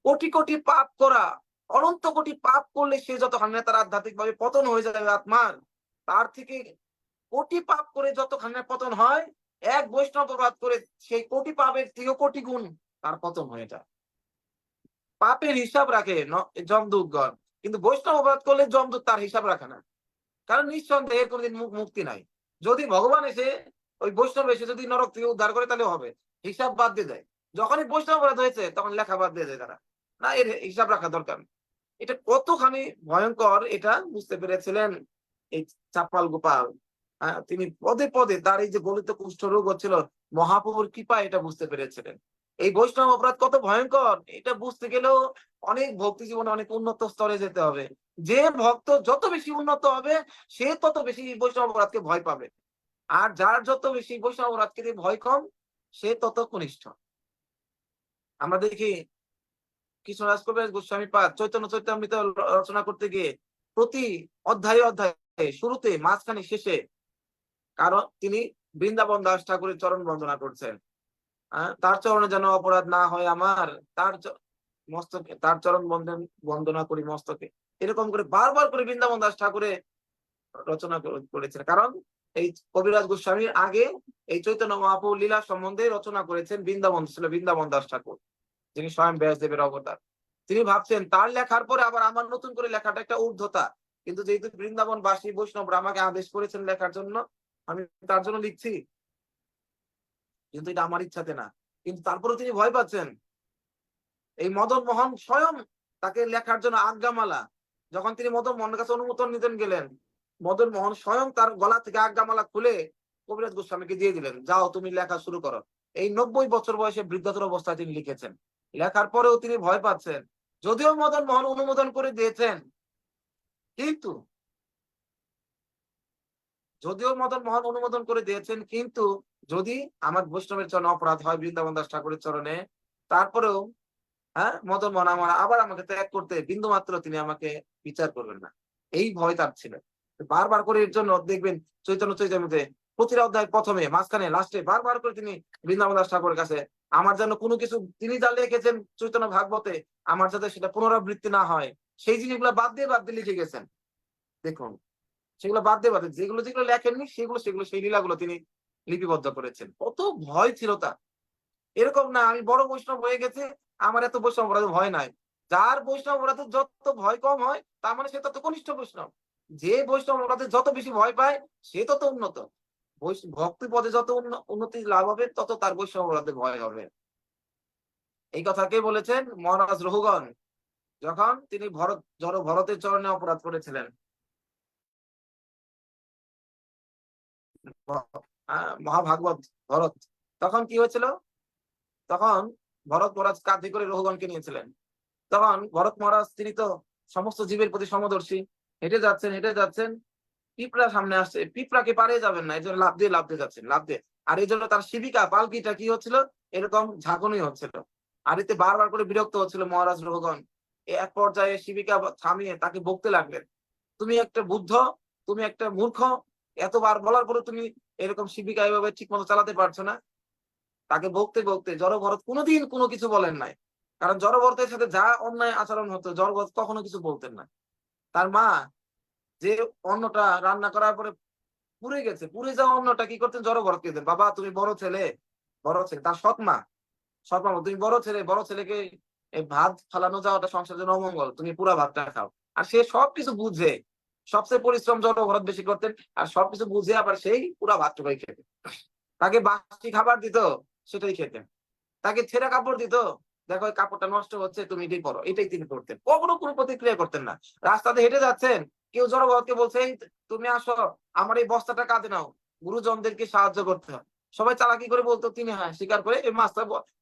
কোটি কোটি পাপ করা, অনন্ত কোটি পাপ করলে সে যতখানি তার আধ্যাত্মিক ভাবে পতন হয়ে যাবে আত্মার, তার থেকে কোটি পাপ করে যতখানি পতন হয়, এক বৈষ্ণব অপরাধ করে সেই কোটি পাপের থেকে কোটি গুণ তার পতন হয়ে যায়। পাপের হিসাব রাখে যমদূতগণ, কিন্তু বৈষ্ণব অপরাধ করলে যমদূত তার হিসাব রাখে না। কারণ নিঃসন্দেহে কোনদিন মুক্তি নাই। যদি ভগবান এসে ওই বৈষ্ণব এসে যদি নরক থেকে উদ্ধার করে তাহলে হবে, হিসাব বাদ দিয়ে দেয়। যখনই বৈষ্ণব অপরাধ হয়েছে তখন লেখা বাদ দিয়ে দেয় তারা, না এর হিসাব রাখা দরকার নেই। এটা কতখানি ভয়ঙ্কর এটা বুঝতে পেরেছিলেন এই চাপ্পাল গোপাল। তিনি পদে পদে তার এই যে গলিত কুষ্ঠ রোগ হচ্ছিল, মহাপ্রভুর কৃপায় এটা বুঝতে পেরেছিলেন। এই বৈষ্ণব অপরাধ কত ভয়ঙ্কর এটা বুঝতে গেলেও অনেক ভক্তি জীবনে অনেক উন্নত স্তরে যেতে হবে। যে ভক্ত যত বেশি উন্নত হবে সে তত বেশি বৈষ্ণব অপরাধকে ভয় পাবে, আর যার যত বেশি বৈষ্ণব অপরাধকে ভয় কম সে তত কনিষ্ঠ। আমরা দেখি কৃষ্ণরাজ কবিরাজ গোস্বামী পাদ চৈতন্য চৈতামৃত রচনা করতে গিয়ে প্রতি অধ্যায়ে অধ্যায়ে শুরুতে মাঝখানে শেষে কারণ তিনি বৃন্দাবন দাস ঠাকুরের চরণ বন্দনা করছেন। তার চরণে যেন অপরাধ না হয় আমার, তার মস্তকে তার চরণ বন্দনা করি মস্তকে, এরকম করে বারবার করে বৃন্দাবন দাস ঠাকুরে রচনা করেছেন। কারণ এই কবিরাজ গোস্বামীর আগে এই চৈতন্য মহাপ্রভু লীলা সম্বন্ধে রচনা করেছেন বৃন্দাবন দাস ঠাকুর, যিনি স্বয়ং ব্যাসদেবের অবতার। তিনি ভাবছেন তার লেখার পরে আবার আমার নতুন করে লেখাটা একটা ঊর্ধ্বতা, কিন্তু যেহেতু বৃন্দাবন বাসী বৈষ্ণবরা আমাকে আদেশ করেছেন লেখার জন্য, আমি তার জন্য লিখছি, কিন্তু এটা আমার ইচ্ছাতে না। কিন্তু তারপরে তিনি ভয় পাচ্ছেন। এই মদন মোহন স্বয়ং তাকে লেখার জন্য আজ্ঞামালা, যখন তিনি মদন মোহনের কাছে অনুমোদন নিতেন গেলেন, মদন মোহন স্বয়ং তার গলা থেকে আজ্ঞামালা খুলে কবিরাজ গোস্বামীকে দিয়ে দিলেন, যাও তুমি লেখা শুরু করো। এই 90 বছর বয়সে বৃদ্ধতর অবস্থায় তিনি লিখেছেন। লেখার পরেও তিনি ভয় পাচ্ছেন, যদিও মদন মোহন অনুমোদন করে দিয়েছেন, কিন্তু কিন্তু যদি আমার বৈষ্ণবের চরণে অপরাধ হয় বৃন্দাবন দাস ঠাকুরের চরণে, তারপরেও মদন মোহন আবার আমাকে ত্যাগ করতে বিন্দু মাত্র তিনি আমাকে বিচার করবেন না, এই ভয় তার ছিল। বারবার করে এর জন্য দেখবেন চৈতন্য চৈতামৃতে প্রতিটা অধ্যায় প্রথমে মাঝখানে লাস্টে বারবার করে তিনি বৃন্দাবন দাস ঠাকুরের কাছে আমার যেন কোনো কিছু তিনি যা লিখেছেন চৈতন্য ভাগবতে আমার যাতে সেটা পুনরাবৃত্তি না হয়, সেই জিনিসগুলো বাদ দিয়ে লিখে গেছেন। দেখুন সেগুলো বাদ দিয়ে যেগুলো যেগুলো লেখেননি সেগুলো সেই লীলাগুলো তিনি লিপিবদ্ধ করেছেন। কত ভয় ছিল তার। এরকম না আমি বড় বৈষ্ণব হয়ে গেছে, আমার এত বৈষ্ণব অপরাধে ভয় নাই। যার বৈষ্ণব অপরাধে যত ভয় কম হয় তার মানে সে তত কনিষ্ঠ বৈষ্ণব। যে বৈষ্ণব অপরাধে যত বেশি ভয় পায় সে তত উন্নত। ভক্তি পদে যত উন্নতি লাভ হবে তত তার বৈষ্ণব অপরাধে ভয় হবে। এই কথা কে বলেছেন? মহারাজ রঘুগণ, যখন তিনি ভরতের চরণে অপরাধ করেছিলেন। মহাভাগবত ভরত, তখন কি হয়েছিল? তখন ভরত মহারাজ কাঁধে করে রঘুগণকে নিয়েছিলেন। তখন ভরত মহারাজ তিনি তো সমস্ত জীবের প্রতি সমদর্শী, হেঁটে যাচ্ছেন, পিঁপড়া সামনে আসছে, পিঁপড়াকে পারিয়ে যাবেন না, এই জন্য লাফ দিয়ে যাচ্ছেন, লাফ দিয়ে। আর এই জন্য তার শিবিকা পালকিটা কি হচ্ছিল, এরকম ঝাঁকুনি হচ্ছিল। আর এতে বারবার করে বিরক্ত হচ্ছিল মহারাজ রঘুগণ। এক পর্যায়ে শিবিকা থামিয়ে তাকে বকতে লাগলেন, তুমি একটা বুদ্ধ, তুমি একটা মূর্খ, এতবার বলার পরে তুমি এরকম শিবিকা এভাবে ঠিক মতো চালাতে পারছো না। তাকে বকতে বকতে জড়ভরত কোনোদিন কোনো কিছু বলেন নাই, কারণ জড়ভরতের সাথে যা অন্যায় আচরণ হতো জড়ভরত কখনো কিছু বলতেন না। তার মা যে অন্নটা রান্না করার পরে পুড়ে গেছে, পুড়ে যাওয়া অন্নটা কি করতেন? জড়ভরতকে দিতেন, বাবা তুমি বড় ছেলে, তার সৎমা তুমি বড় ছেলেকে এই ভাত ফালানো যাওয়াটা সংসারের জন্য অমঙ্গল, তুমি পুরা ভাতটা খাও। আর সে সবকিছু বুঝে, সবচেয়ে পরিশ্রম জড়ভরত বেশি করতেন, আর সবকিছু বুঝে আবার সেই পুরা ভাতটুকুই খেতেন। তাকে বাসি খাবার দিত, সেটাই খেতেন। তাকে ছেঁড়া কাপড় দিত, দেখো এই কাপড়টা নষ্ট হচ্ছে তুমি এটাই পরো, এটাই তিনি করতেন। কখনো কোনো প্রতিক্রিয়া করতেন না। রাস্তাতে হেঁটে যাচ্ছেন, কেউ জড়ভরতকে বলছে তুমি আসো আমার এই বস্তাটা কাঁধে নাও, গুরুজনদেরকে সাহায্য করতে হয়। সবাই চালাকি করে বলতো, তিনি হ্যাঁ স্বীকার করে এই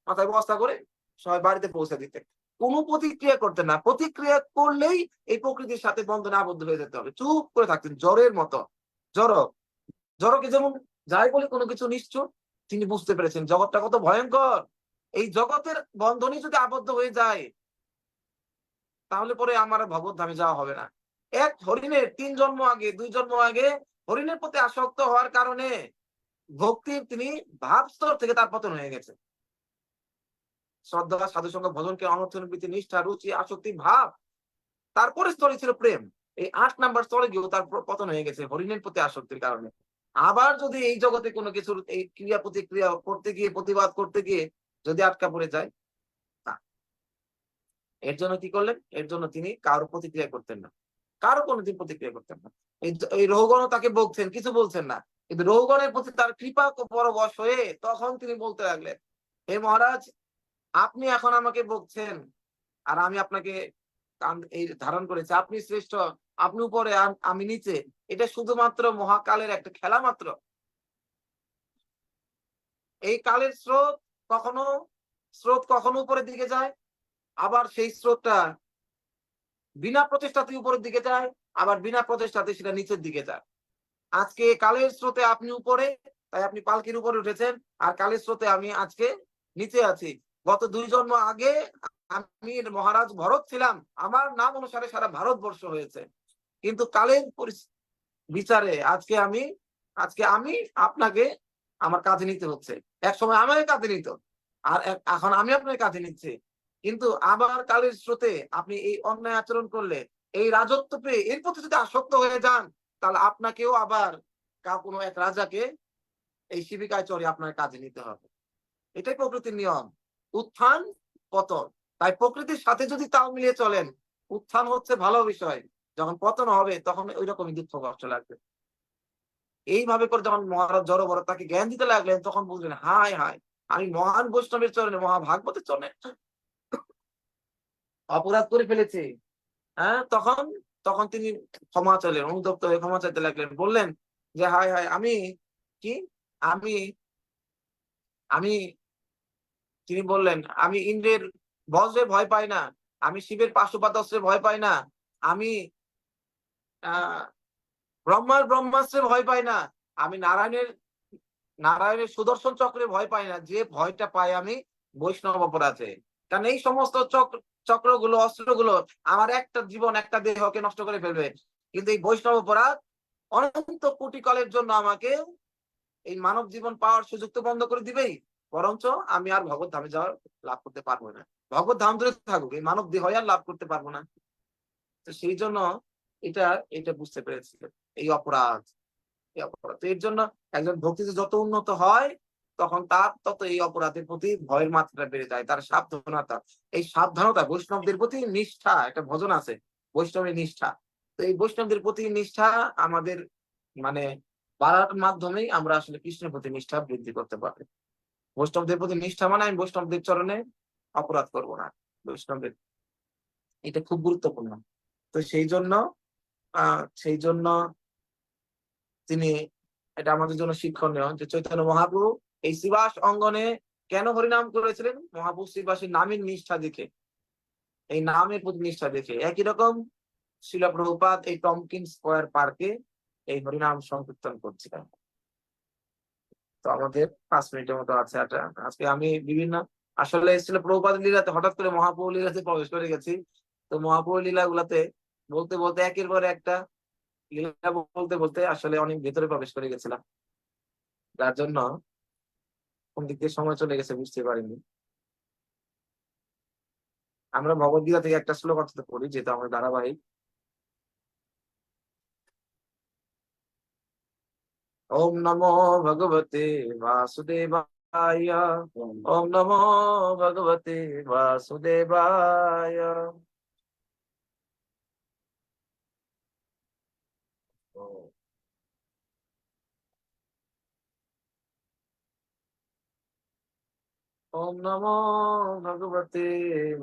মাথায় বস্তা করে সবাই বাড়িতে পৌঁছে দিতেন। কোনো প্রতিক্রিয়া করতেন না। প্রতিক্রিয়া করলেই এই প্রকৃতির সাথে বন্ধনে আবদ্ধ হয়ে যেতে হবে, চুপ করে থাকতেন জড়ের মতো। জড় জড়কে যেমন যাই বলে কোনো কিছু নিশ্চুপ, তিনি বুঝতে পেরেছেন জগৎটা কত ভয়ঙ্কর। এই জগতের বন্ধনে যদি আবদ্ধ হয়ে যায় তাহলে পরে আমার ভগবত ধামে যাওয়া হবে না। এক হরিণের 3 জন্ম আগে 2 জন্ম আগে হরিণের প্রতি আসক্ত হওয়ার কারণে ভক্তির তিনি ভাব স্তর থেকে তার পতন হয়ে গেছে। শ্রদ্ধা, সাধুসঙ্গ, ভজনকে অনর্থনীতি, প্রীতি, নিষ্ঠা, রুচি, আসক্তি, ভাব। তারপরে স্তরে ছিল প্রেম। এই ৮ নাম্বার স্তরে গিয়েও তার পতন হয়ে গেছে হরিণের প্রতি আসক্তির কারণে। আবার যদি এই জগতে কোনো কিছুর এই ক্রিয়া প্রতিক্রিয়া করতে গিয়ে, প্রতিবাদ করতে গিয়ে যদি আটকা পড়ে যায়, না। এর জন্য কি করলেন? এর জন্য তিনি কারো প্রতিক্রিয়া করতেন না। কারো কোনদিন প্রতিক্রিয়া করতেন না। এই রহুগণও তাকে বকছেন, কিছু বলছেন না। কিন্তু রহুগণের প্রতি তার কৃপা পরবশ হয়ে তখন তিনি বলতে লাগলেন, হে মহারাজ, আপনি এখন আমাকে বকছেন আর আমি আপনাকে এই ধারণ করেছি। আপনি শ্রেষ্ঠ, আপনি উপরে, আমি নিচে। এটা শুধুমাত্র মহাকালের একটা খেলা মাত্র। এই কালের স্রোত কখনো উপরের দিকে যায়, আবার সেই স্রোতটা বিনা প্রচেষ্টাতে উপরের দিকে যায়, আবার বিনা প্রচেষ্টাতে সেটা নিচের দিকে যায়। আজকে কালের স্রোতে আপনি উপরে, তাই আপনি পালকির উপরে উঠেছেন, আর কালের স্রোতে আমি আজকে নিচে আছি। গত ২ জন্ম আগে আমি মহারাজ ভরত ছিলাম, আমার নাম অনুসারে সারা ভারতবর্ষ হয়েছে। কিন্তু কালের বিচারে আজকে আমি আপনাকে আমার কাঁধে নিতে হচ্ছে। একসময় আমাকে কাঁধে নিত, আর এখন আমি আপনাকে কাঁধে নিচ্ছি। কিন্তু আবার কালের স্রোতে আপনি এই অন্যায় আচরণ করলে, এই রাজত্ব পেয়ে এর প্রতি যদি আসক্ত হয়ে যান, তাহলে আপনাকেও আবার কোনো এক রাজাকে এই শিবিকায় চড়ে আপনার কাজে নিতে হবে। এটাই প্রকৃতির নিয়ম। উত্থান, পতন। তাই প্রকৃতির সাথে যদি তাল মিলিয়ে চলেন, উত্থান হচ্ছে ভালো বিষয়। যখন পতন হবে তখন ঐরকমই দুঃখ কষ্ট লাগবে। এইভাবে করে যখন মহারাজ জড়বড় তাকে জ্ঞান দিতে লাগলেন, তখন বুঝলেন, হায় হায়, আমি মহান বৈষ্ণবের চরণে, মহাভাগবতের চরণে অপরাধ করে ফেলেছি। হ্যাঁ, তখন তখন তিনি ক্ষমা চাইলেন, অনুতপ্ত হয়ে ক্ষমা চাইতে লাগলেন। বললেন যে, হায় হায়, আমি কি আমি আমি তিনি বললেন, আমি ইন্দ্রের বজ্রে ভয় পাই না, আমি শিবের পাশুপাতাস্ত্রে ভয় পাই না, আমি আহ ব্রহ্মার ব্রহ্মাস্ত্রে ভয় পাই না, আমি নারায়ণের সুদর্শন চক্রে ভয় পাই না। যে ভয়টা পাই আমি বৈষ্ণব অপরাধে। কারণ এই সমস্ত চক্রগুলো, অস্ত্রগুলো আমার একটা জীবন, একটা দেহকে নষ্ট করে ফেলবে। কিন্তু এই বৈষ্ণব অপরাধ অনন্ত কোটি কালের জন্য আমাকে এই মানব জীবন পাওয়ার সুযোগ তো বন্ধ করে দিবেই, বরঞ্চ আমি আর ভগবত ধামে যাওয়ার লাভ করতে পারবো না। ভগবত ধাম দূরে থাকুক, এই মানব দেহ আর লাভ করতে পারবো না। তো সেই জন্য এটা এটা বুঝতে পেরেছিলেন, এই অপরাধ। তো এর জন্য একজন ভক্তিতে যত উন্নত হয়, তখন তার তত এই অপরাধের প্রতি ভয়ের মাত্রা বেড়ে যায়, তার সাবধানতা। এই সাবধানতা, বৈষ্ণবদের প্রতি নিষ্ঠা, একটা ভজন আছে, বৈষ্ণবের নিষ্ঠা। তো এই বৈষ্ণবদের প্রতি নিষ্ঠা আমাদের মানে বাড়ার মাধ্যমেই আমরা আসলে কৃষ্ণের প্রতি নিষ্ঠা বৃদ্ধি করতে পারি। বৈষ্ণবদের প্রতি নিষ্ঠা মানে আমি বৈষ্ণবদের চরণে অপরাধ করব না। বৈষ্ণবদের এটা খুব গুরুত্বপূর্ণ। তো সেই জন্য তিনি, এটা আমাদের জন্য শিক্ষণীয় যে চৈতন্য মহাপ্রভু এই শ্রীবাস অঙ্গনে কেন হরিনাম করেছিলেন? মহাপ্রভু শ্রীবাসের নামের নিষ্ঠা দেখে, এই নামের প্রতি নিষ্ঠা দেখে। একই রকম শিলা প্রভুপাদ এই টমকিন স্কোয়ার পার্কে এই হরিনাম সংকীর্তন করছিলেন। তো আমাদের 5 মিনিটের মতো আছে। আজকে আমি আসলে শিলা প্রভুপাদ লীলাতে হঠাৎ করে মহাপ্রভু লীলাতে প্রবেশ করে গেছি। তো মহাপ্রভু লীলা গুলাতে বলতে বলতে একের পর একটা লীলা বলতে বলতে আসলে অনেক ভেতরে প্রবেশ করে গেছিলাম, যার জন্য কোন দিক দিয়ে সময় চলে গেছে বুঝতে পারিনি। আমরা ভগবদ্গীতা থেকে একটা শ্লোক অন্তত পড়ি, যেটা আমাদের ধারাবাহিক। ওম নমো ভগবতে বাসুদেবায়। ওম নমো ভগবতে বাসুদেবায়। ওম নমো ভগবতে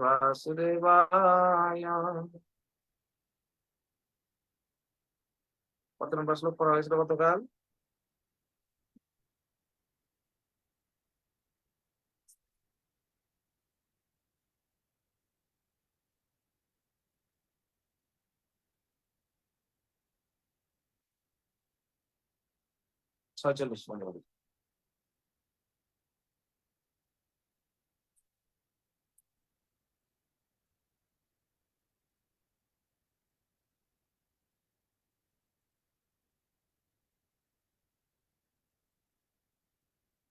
বাসুদেবায়। কত নম্বর শ্লোক পড়া হয়েছিল গতকাল? 46 নম্বর।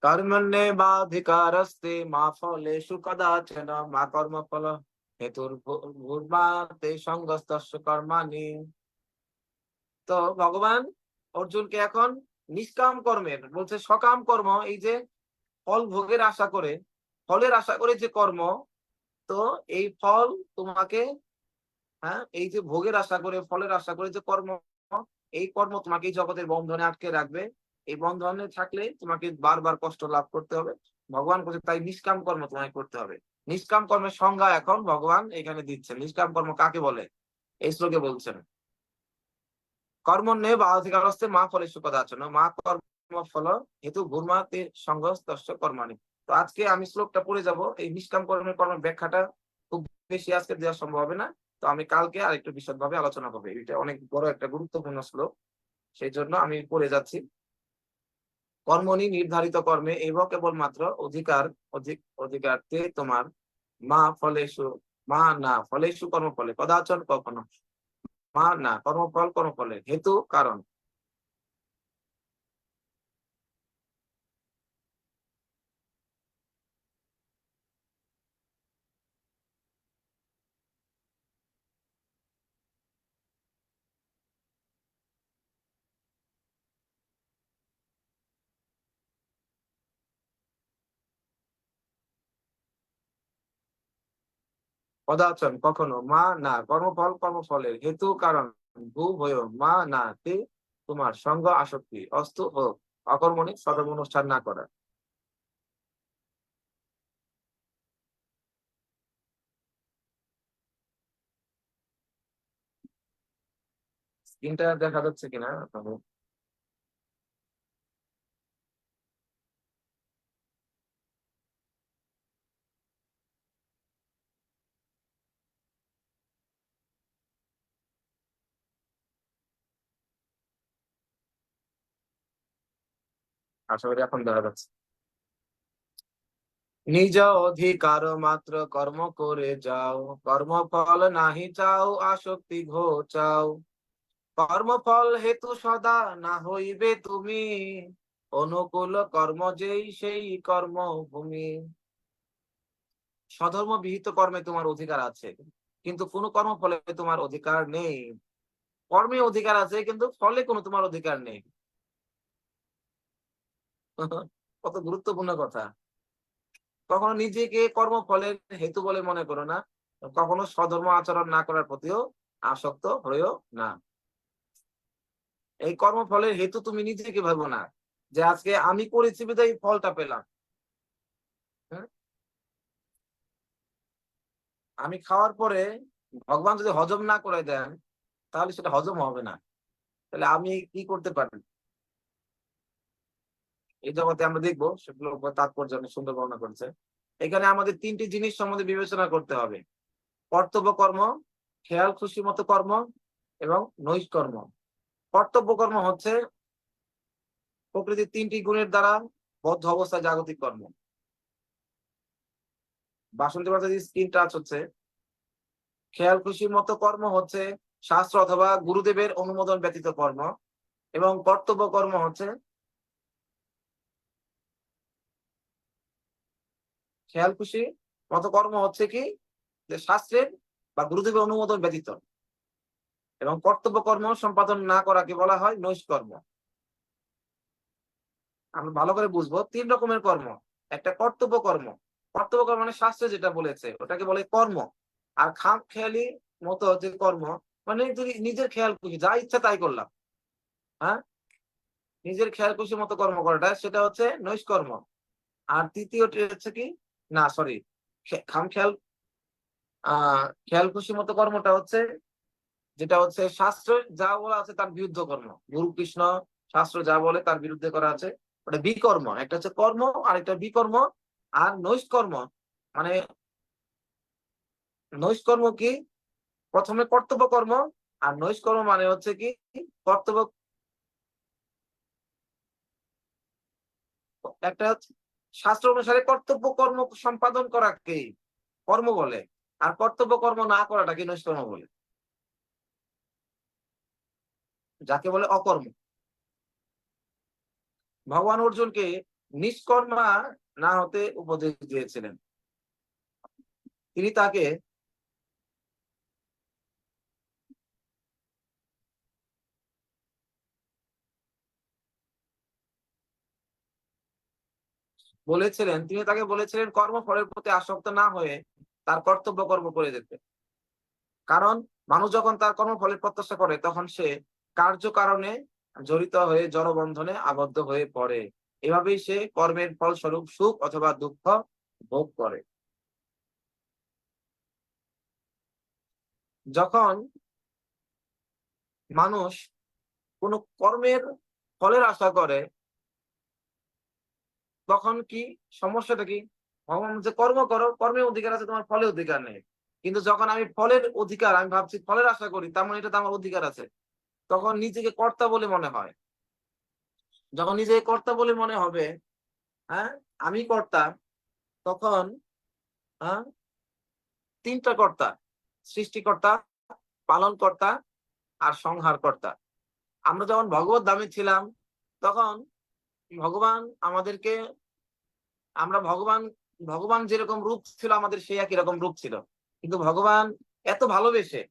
কর্মণ্যে বাধিকারস্তে মা ফলেষু কদাচন মা কর্মফল হেতুর ভূর্মাতে সঙ্গস্তস্য কর্মাণি। তো ভগবান অর্জুনকে এখন নিষ্কাম কর্মের বলছে, সকাম কর্ম, এই যে ফল ভোগের আশা করে, ফলের আশা করে যে কর্ম, তো এই ফল তোমাকে, হ্যাঁ, এই যে ভোগের আশা করে, ফলের আশা করে যে কর্ম, এই কর্ম তোমাকে এই জগতের বন্ধনে আটকে রাখবে। এই বন্ধনে থাকলে তোমাকে বারবার কষ্ট লাভ করতে হবে। ভগবান বলছে তাই নিষ্কাম কর্ম তোমাকে করতে হবে। নিষ্কাম কর্মের সংজ্ঞা এখন ভগবান এখানে দিচ্ছেন। নিষ্কাম কর্ম কাকে বলে এই শ্লোকে বলছেন, কর্মণ্যে বাধিকারস্তে মা ফলেষু কদাচন মা কর্ম ফল হেতু ভূর্মাতে সঙ্গস্তস্য কর্মাণি। তো আজকে আমি শ্লোকটা পড়ে যাব। এই নিষ্কাম কর্মের ব্যাখ্যাটা খুব বেশি আজকে দেওয়া সম্ভব হবে না, তো আমি কালকে আর একটু বিশদভাবে আলোচনা করবো। এটা অনেক বড় একটা গুরুত্বপূর্ণ শ্লোক, সেই জন্য আমি পড়ে যাচ্ছি। কর্মণি নির্ধারিত কর্মে এব কেবলমাত্র অধিকারতে তোমার মা ফলেষু, মা না ফলেষু কর্মফলে কদাচন কখনো, মা না কর্মফলে হেতু কারণ। কদাচন কখনো, মা না কর্মফলের হেতু কারণ, ভূ ভয় মা না তে তোমার সঙ্গ আসক্তি অস্তু হোক অকর্মণিক সদম অনুষ্ঠান না করা। স্ক্রিনটা দেখা যাচ্ছে কিনা আপনাদের? আশা করি এখন দেখা যাচ্ছে। নিজ অধিকার মাত্র কর্ম করে যাও, কর্মফল নাহি চাও আসক্তি ঘোচাও। কর্মফল হেতু সদা না হইবে তুমি, অনুকূল কর্ম যেই সেই কর্মভূমি। স্বধর্ম বিহিত কর্মে তোমার অধিকার আছে, কিন্তু কোনো কর্মফলে তোমার অধিকার নেই। কর্মে অধিকার আছে কিন্তু ফলে কোনো তোমার অধিকার নেই। কত গুরুত্বপূর্ণ কথা। কখনো নিজেকে কর্মফলের হেতু বলে মনে করো না, কখনো স্বধর্ম আচরণ না করার প্রতিও আসক্ত হয়েও না। এই কর্মফলের হেতু তুমি নিজেকে ভাবো না যে আজকে আমি করেছি বিধায় এই ফলটা পেলাম। হ্যাঁ? আমি খাওয়ার পরে ভগবান যদি হজম না করে দেন, তাহলে সেটা হজম হবে না। তাহলে আমি কি করতে পারি এই জগতে আমরা দেখবো, সেগুলো তাৎপর্য অনেক সুন্দর বর্ণনা করেছে। এখানে আমাদের তিনটি জিনিস সম্বন্ধে বিবেচনা করতে হবে: কর্তব্য কর্ম, খেয়াল খুশি মতো কর্ম এবং নৈষ্কর্ম। কর্তব্য কর্ম হচ্ছে প্রকৃতির তিনটি গুণের দ্বারা বদ্ধ অবস্থায় জাগতিক কর্ম। বাসন্তী মাতা স্ক্রিন টাচ হচ্ছে। খেয়াল খুশির মতো কর্ম হচ্ছে শাস্ত্র অথবা গুরুদেবের অনুমোদন ব্যতীত কর্ম, এবং কর্তব্য কর্ম হচ্ছে, খেয়াল খুশি মতো কর্ম হচ্ছে কি, যে শাস্ত্রের বা গুরুদেবের অনুমোদন ব্যতীত, এবং কর্তব্য কর্ম সম্পাদন না করাকে বলা হয় নৈষ্কর্ম। আমরা ভালো করে বুঝবো, তিন রকমের কর্ম। একটা কর্তব্য কর্ম, কর্তব্য কর্ম মানে শাস্ত্রে যেটা বলেছে ওটাকে বলে কর্ম। আর খাম খেয়ালি মতো যে কর্ম, মানে যদি নিজের খেয়াল খুশি যা ইচ্ছা তাই করলাম, হ্যাঁ, নিজের খেয়াল খুশি মতো কর্ম করাটা, সেটা হচ্ছে নৈষ্কর্ম। আর তৃতীয়টি হচ্ছে কি, না সরি, খাম খেয়াল খেয়াল খুশি মতো কর্মটা হচ্ছে, যেটা হচ্ছে শাস্ত্র যা বলা আছে তার বিরুদ্ধ কর্ম। গুরু কৃষ্ণ শাস্ত্র যা বলে তার বিরুদ্ধে করা আছে, ওটা বিকর্ম। একটা হচ্ছে কর্ম আর একটা বিকর্ম। আর নৈষ্কর্ম মানে, নৈষ্কর্ম কি, প্রথমে কর্তব্য কর্ম, আর নৈষ্কর্ম মানে হচ্ছে কি কর্তব্য, একটা হচ্ছে শাস্ত্র অনুসারে কর্তব্য কর্ম সম্পাদন করাকে কর্ম বলে, আর কর্তব্য কর্ম না করাটাকে নৈষ্কর্ম বলে, যাকে বলে অকর্ম। ভগবান অর্জুনকে নিষ্কর্মা না হতে উপদেশ দিয়েছিলেন। তিনি তাকে বলেছিলেন কর্মফলের প্রতি আসক্ত না হয়ে তার কর্তব্য কর্ম করে যেতে। কারণ মানুষ যখন তার কর্মফলের প্রত্যাশা করে তখন সে কার্যকারণে জড়িত হয়ে জড়বন্ধনে আবদ্ধ হয়ে পড়ে। এভাবেই সে কর্মের ফলস্বরূপ সুখ অথবা দুঃখ ভোগ করে। যখন মানুষ কোনো কর্মের ফলের আশা করে তখন কি সমস্যাটা কি? ভগবান যে কর্ম করো, কর্মের অধিকার আছে, তোমার ফলের অধিকার নেই। কিন্তু যখন আমি ফলের অধিকার, আমি ভাবছি ফলের আশা করি, তার মানে এটা আমার অধিকার আছে, তখন নিজেকে কর্তা বলে মনে হয়। যখন নিজেকে কর্তা বলে মনে হবে, হ্যাঁ আমি কর্তা, তখন হ্যাঁ তিনটা কর্তা: সৃষ্টিকর্তা, পালনকর্তা আর সংহারকর্তা। আমরা যখন ভগবত ধামে ছিলাম তখন ভগবান আমাদেরকে, আমরা ভগবান, ভগবান যেরকম রূপ ছিল আমাদের সেই একই রকম রূপ ছিল। কিন্তু ভগবান এত ভালোবেসে,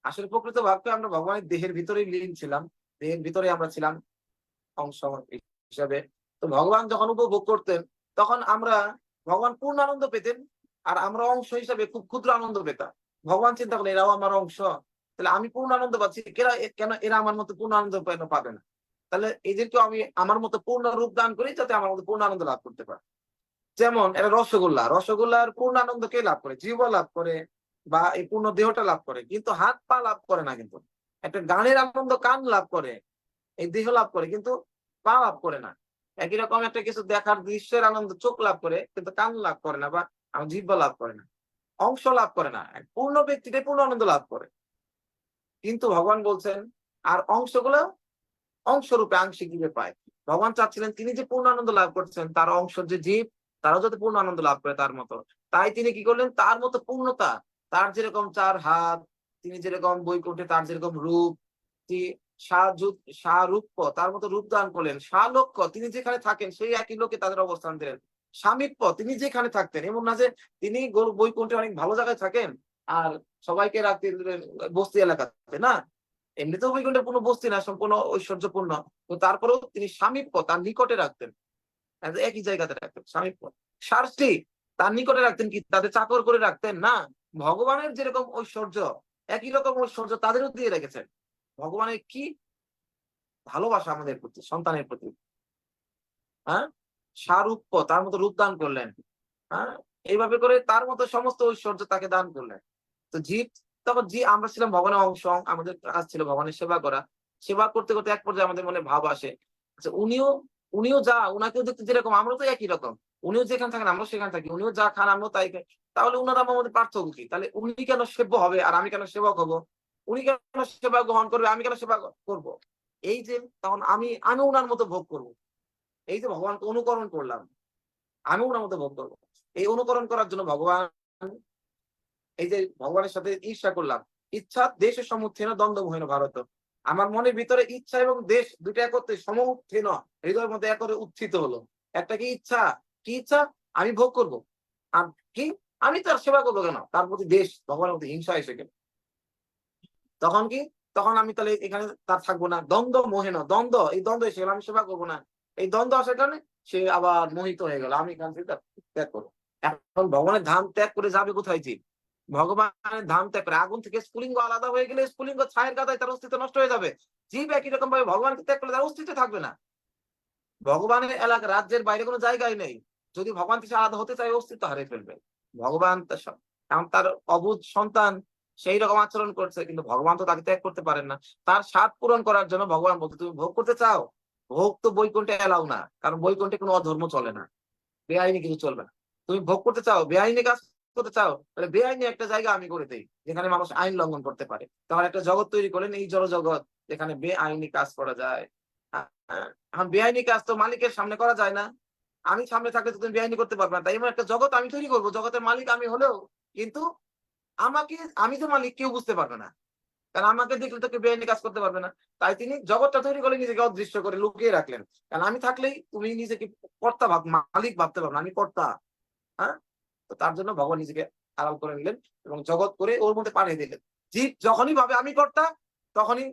আসলে প্রকৃত ভাবতে আমরা ভগবানের দেহের ভিতরেই লীন ছিলাম, দেহের ভিতরে আমরা ছিলাম অংশ হিসাবে। তো ভগবান যখন উপভোগ করতেন তখন আমরা, ভগবান পূর্ণ আনন্দ পেতেন আর আমরা অংশ হিসাবে খুব ক্ষুদ্র আনন্দ পেতাম। ভগবান চিন্তা করেন এরাও আমার অংশ, তাহলে আমি পূর্ণ আনন্দ পাচ্ছি, কেন এরা আমার মতো পূর্ণ আনন্দ পাবে না? তাহলে এদেরকে আমি আমার মতো পূর্ণ রূপ দান করি যাতে আমার মতো পূর্ণ আনন্দ লাভ করতে পারে। যেমন এটা রসগোল্লা, রসগোল্লার পূর্ণ আনন্দ কে লাভ করে? জীব লাভ করে বা এই পূর্ণ দেহটা লাভ করে, কিন্তু হাত পা লাভ করে না। কিন্তু একটা গানের আনন্দ কান লাভ করে, এই দেহ লাভ করে, কিন্তু পা লাভ করে না। একই রকম একটা কিছু দেখার দৃশ্যের আনন্দ চোখ লাভ করে, কিন্তু কান লাভ করে না বা আমার জিহ্বা লাভ করে না, অংশ লাভ করে না। এক পূর্ণ ব্যক্তিটাই পূর্ণ আনন্দ লাভ করে। কিন্তু ভগবান বলছেন আর অংশগুলো অংশরূপে আংশিক ভাবে পায়। ভগবান চাচ্ছিলেন তিনি যে পূর্ণ আনন্দ লাভ করছেন তার অংশ যে জীব, তারাও যাতে পূর্ণ আনন্দ লাভ করে তার মতো। তাই তিনি কি করলেন, তার মতো পূর্ণতা, তার যেরকম চার হাত, তিনি যেরকম বৈকুণ্ঠে তার যেরকম রূপ, সারূপ্য, তার মতো রূপ দান করলেন। সালোক্য, তিনি যেখানে থাকেন সেই একই লোকে তাদের অবস্থান দিলেন। সামীপ্য, তিনি যেখানে থাকতেন, এমন না যে তিনি বৈকুণ্ঠে অনেক ভালো জায়গায় থাকেন আর সবাইকে রাখতে দিলেন বস্তি এলাকাতে, না। এমনিতেও বৈকুণ্ঠে কোনো বস্তি না, সম্পূর্ণ ঐশ্বর্যপূর্ণ। তো তারপরেও তিনি সামীপ্য, তার নিকটে রাখতেন, একই জায়গাতে রাখতেন সামীপ্য। সার্ষ্টি, তার নিকটে রাখতেন কি তাদের চাকর করে রাখতেন না। ভগবানের যেরকম ঐশ্বর্য, একই রকম ঐশ্বর্য তাদেরও দিয়ে রেখেছেন। ভগবানের কি ভালোবাসা আমাদের প্রতি, সন্তানের প্রতি। হ্যাঁ, সারূপ্য, তার মতো রূপ দান করলেন। হ্যাঁ, এইভাবে করে তার মতো সমস্ত ঐশ্বর্য তাকে দান করলেন। তো জীব, তখন আমরা ছিলাম ভগবানের অংশ, আমাদের কাজ ছিল ভগবানের সেবা করা। সেবা করতে করতে এক পর্যায়ে আমাদের মনে ভাব আসে, আচ্ছা উনিও উনিও যা, উনাকেও দেখতে যেরকম, আমরা তো একই রকম। উনিও যেখানে থাকেন আমরা সেখানে থাকি, উনিও যা খান আমরাও তাই খাই। তাহলে উনার আমার মধ্যে পার্থক্য কি? তাহলে উনি কেন সেব্য হবে আর আমি কেন সেবক হব? উনি কেন সেবা গ্রহণ করবে, আমি কেন সেবা করব? এই যে তখন আমি উনার মতো ভোগ করব। এই যে ভগবানকে অনুকরণ করলাম, আমি ওনার মতো ভোগ করবো। এই অনুকরণ করার জন্য ভগবান, এই যে ভগবানের সাথে ঈর্ষা করলাম, ইচ্ছা দেশের সমুত্থেন দ্বন্দ্বমহীন ভারত। আমার মনের ভিতরে ইচ্ছা এবং দেশ দুইটা একত্রে সমুত্থেন, হৃদয়ের মধ্যে একরে উত্থিত হলো। একটা কি ইচ্ছা, কি ইচ্ছা? আমি ভোগ করব। আর কি, আমি তার সেবা করবো কেন? তার প্রতি দেশ, ভগবানের প্রতি হিংসা এসে গেল। তখন কি, তখন আমি তাহলে এখানে তার থাকবো না। দ্বন্দ্ব মোহেন, দ্বন্দ্ব, এই দ্বন্দ্ব এসে গেল, আমি সেবা করবো না। এই দ্বন্দ্ব আসার কারণে সে আবার মোহিত হয়ে গেল, আমি এখান থেকে ত্যাগ করবো। এখন ভগবানের ধাম ত্যাগ করে যাবে কোথায়? জীব ভগবানের ধাম ত্যাগ করে, আগুন থেকে স্ফুলিঙ্গ আলাদা হয়ে গেলে স্ফুলিঙ্গ ছায়ের কাদায় তার অস্তিত্ব নষ্ট হয়ে যাবে। জীব একই রকম ভাবে ভগবানকে ত্যাগ করলে তার অস্তিত্ব থাকবে না। ভগবানের এলাকা, রাজ্যের বাইরে কোনো জায়গায় নেই। যদি ভগবান থেকে আলাদা হতে চায় অস্তিত্ব হারিয়ে ফেলবে। ভগবান এখন তার অবুঝ সন্তান সেই রকম আচরণ করছে, কিন্তু ভগবান তো তাকে ত্যাগ করতে পারেন না। তার স্বাদ পূরণ করার জন্য ভগবান বলতে, তুমি ভোগ করতে চাও, ভোগ তো বৈকুণ্ঠে এলাও না, কারণ বৈকুণ্ঠে কোনো অধর্ম চলে না, বেআইনি কিছু চলবে না। তুমি ভোগ করতে চাও, বেআইনি কাজ করতে চাও, তাহলে বেআইনি একটা জায়গা আমি করে দিই যেখানে মানুষ আইন লঙ্ঘন করতে পারে। তাহলে একটা জগৎ তৈরি করেন, এই জড় জগৎ, যেখানে বেআইনি কাজ করা যায়। এখন বেআইনি কাজ তো মালিকের সামনে করা যায় না। আমি সামনে থাকলে তো তুমি বেআইনি করতে পারবে না। তাই এমন একটা জগৎ আমি তৈরি করবো, জগতের মালিক আমি হলেও কিন্তু আমাকে, আমি তো মালিক কেউ বুঝতে পারবে না। কারণ আমাকে দেখলে তোকে বেআইনি কাজ করতে পারবে না। তাই তিনি জগৎটা তৈরি করে নিজেকে অদৃশ্য করে লুকিয়ে রাখলেন। কারণ আমি থাকলেই তুমি নিজেকে কর্তা মালিক ভাবতে পারবে না, আমি কর্তা। হ্যাঁ, তো তার জন্য ভগবান নিজেকে আড়াল করে নিলেন এবং জগৎ করে ওর মধ্যে পাঠিয়ে দিলেন। জীব যখনই ভাবে আমি কর্তা, তখনই,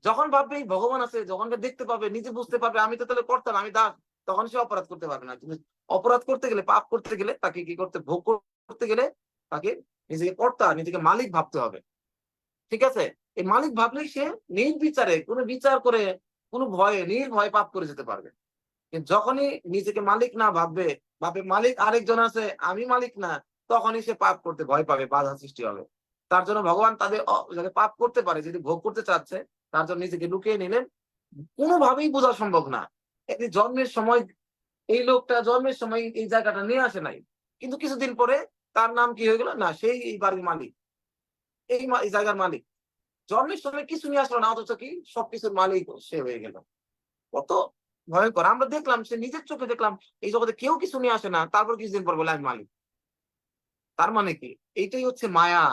যখন ভাববে এই ভগবান আছে, যখন দেখতে পাবে, নিজে বুঝতে পারবে আমি তো তাহলে কর্তা না, আমি দাস, তখন সে অপরাধ করতে পারবে না। তুমি অপরাধ করতে গেলে, পাপ করতে গেলে তাকে কি করতে, ভোগ করতে গেলে তাকে নিজেকে কর্তা, নিজেকে মালিক ভাবতে হবে। ঠিক আছে? এই মালিক ভাবলেই সে নির্বিচারে, কোনো বিচার করে, কোনো ভয়ে, নির্ভয়ে পাপ করে যেতে পারবে। কিন্তু যখনই নিজেকে মালিক না ভাববে, ভাবে মালিক আরেকজন আছে, আমি মালিক না, তখনই সে পাপ করতে ভয় পাবে, বাধা সৃষ্টি হবে। তার জন্য ভগবান তাদের যাতে পাপ করতে পারে, যদি ভোগ করতে চাচ্ছে, তার জন্য নিজেকে লুকিয়ে নিলেন। কোনোভাবেই বোঝা সম্ভব না। একটি জন্মের সময় এই লোকটা জন্মের সময় এই জায়গাটা নিয়ে আসে নাই, কিন্তু কিছুদিন পরে তার নাম কি হয়ে গেল, না সেই এই বাড়ির মালিক, এই জায়গার মালিক। জন্মের সময় কিছু নিয়ে আসলো না, অথচ কি সবকিছুর মালিক সে হয়ে গেল। কত ভয়ঙ্কর! আমরা দেখলাম, সে নিজের চোখে দেখলাম এই জগতে কেউ কিছু নিয়ে আসে না, তারপর কিছুদিন পর বলে আমি মালিক। তার মানে কি? এইটাই হচ্ছে মায়া।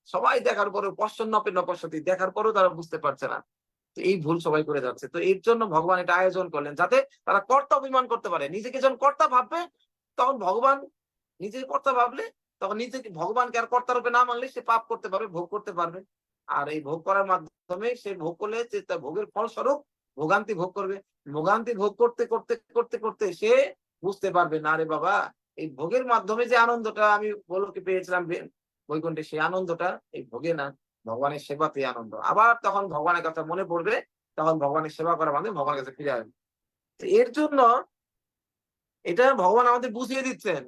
সবাই দেখার পরেও পশ্চান্নপি ন পশ্যতি, দেখার পরেও তারা বুঝতে পারছে না। তো এই ভুল সবাই করে যাচ্ছে। তো এর জন্য ভগবান এটা আয়োজন করলেন, যাতে তারা কর্তা অভিমান করতে পারে। নিজেকে যখন কর্তা ভাববে, তখন ভগবান, নিজেকে কর্তা ভাবলে তখন নিজেকে ভগবানকে আর কর্তা রূপে না মানলে সে পাপ করতে পারবে, ভোগ করতে পারবে। আর এই ভোগ করার মাধ্যমে সে ভোগ করলে যে তার ভোগের ফলস্বরূপ ভোগান্তি ভোগ করবে। ভোগান্তি ভোগ করতে করতে করতে করতে সে বুঝতে পারবে, না রে বাবা, এই ভোগের মাধ্যমে যে আনন্দটা আমি বলোকে পেয়েছিলাম বৈকুণ্ঠে, সেই আনন্দটা এই ভোগে না, ভগবানের সেবাতে আনন্দ। আবার তখন ভগবানের কথা মনে পড়বে, তখন ভগবানের সেবা করার মাধ্যমে ভগবানের কাছে ফিরে আসবে। এর জন্য এটা ভগবান আমাদের বুঝিয়ে দিচ্ছেন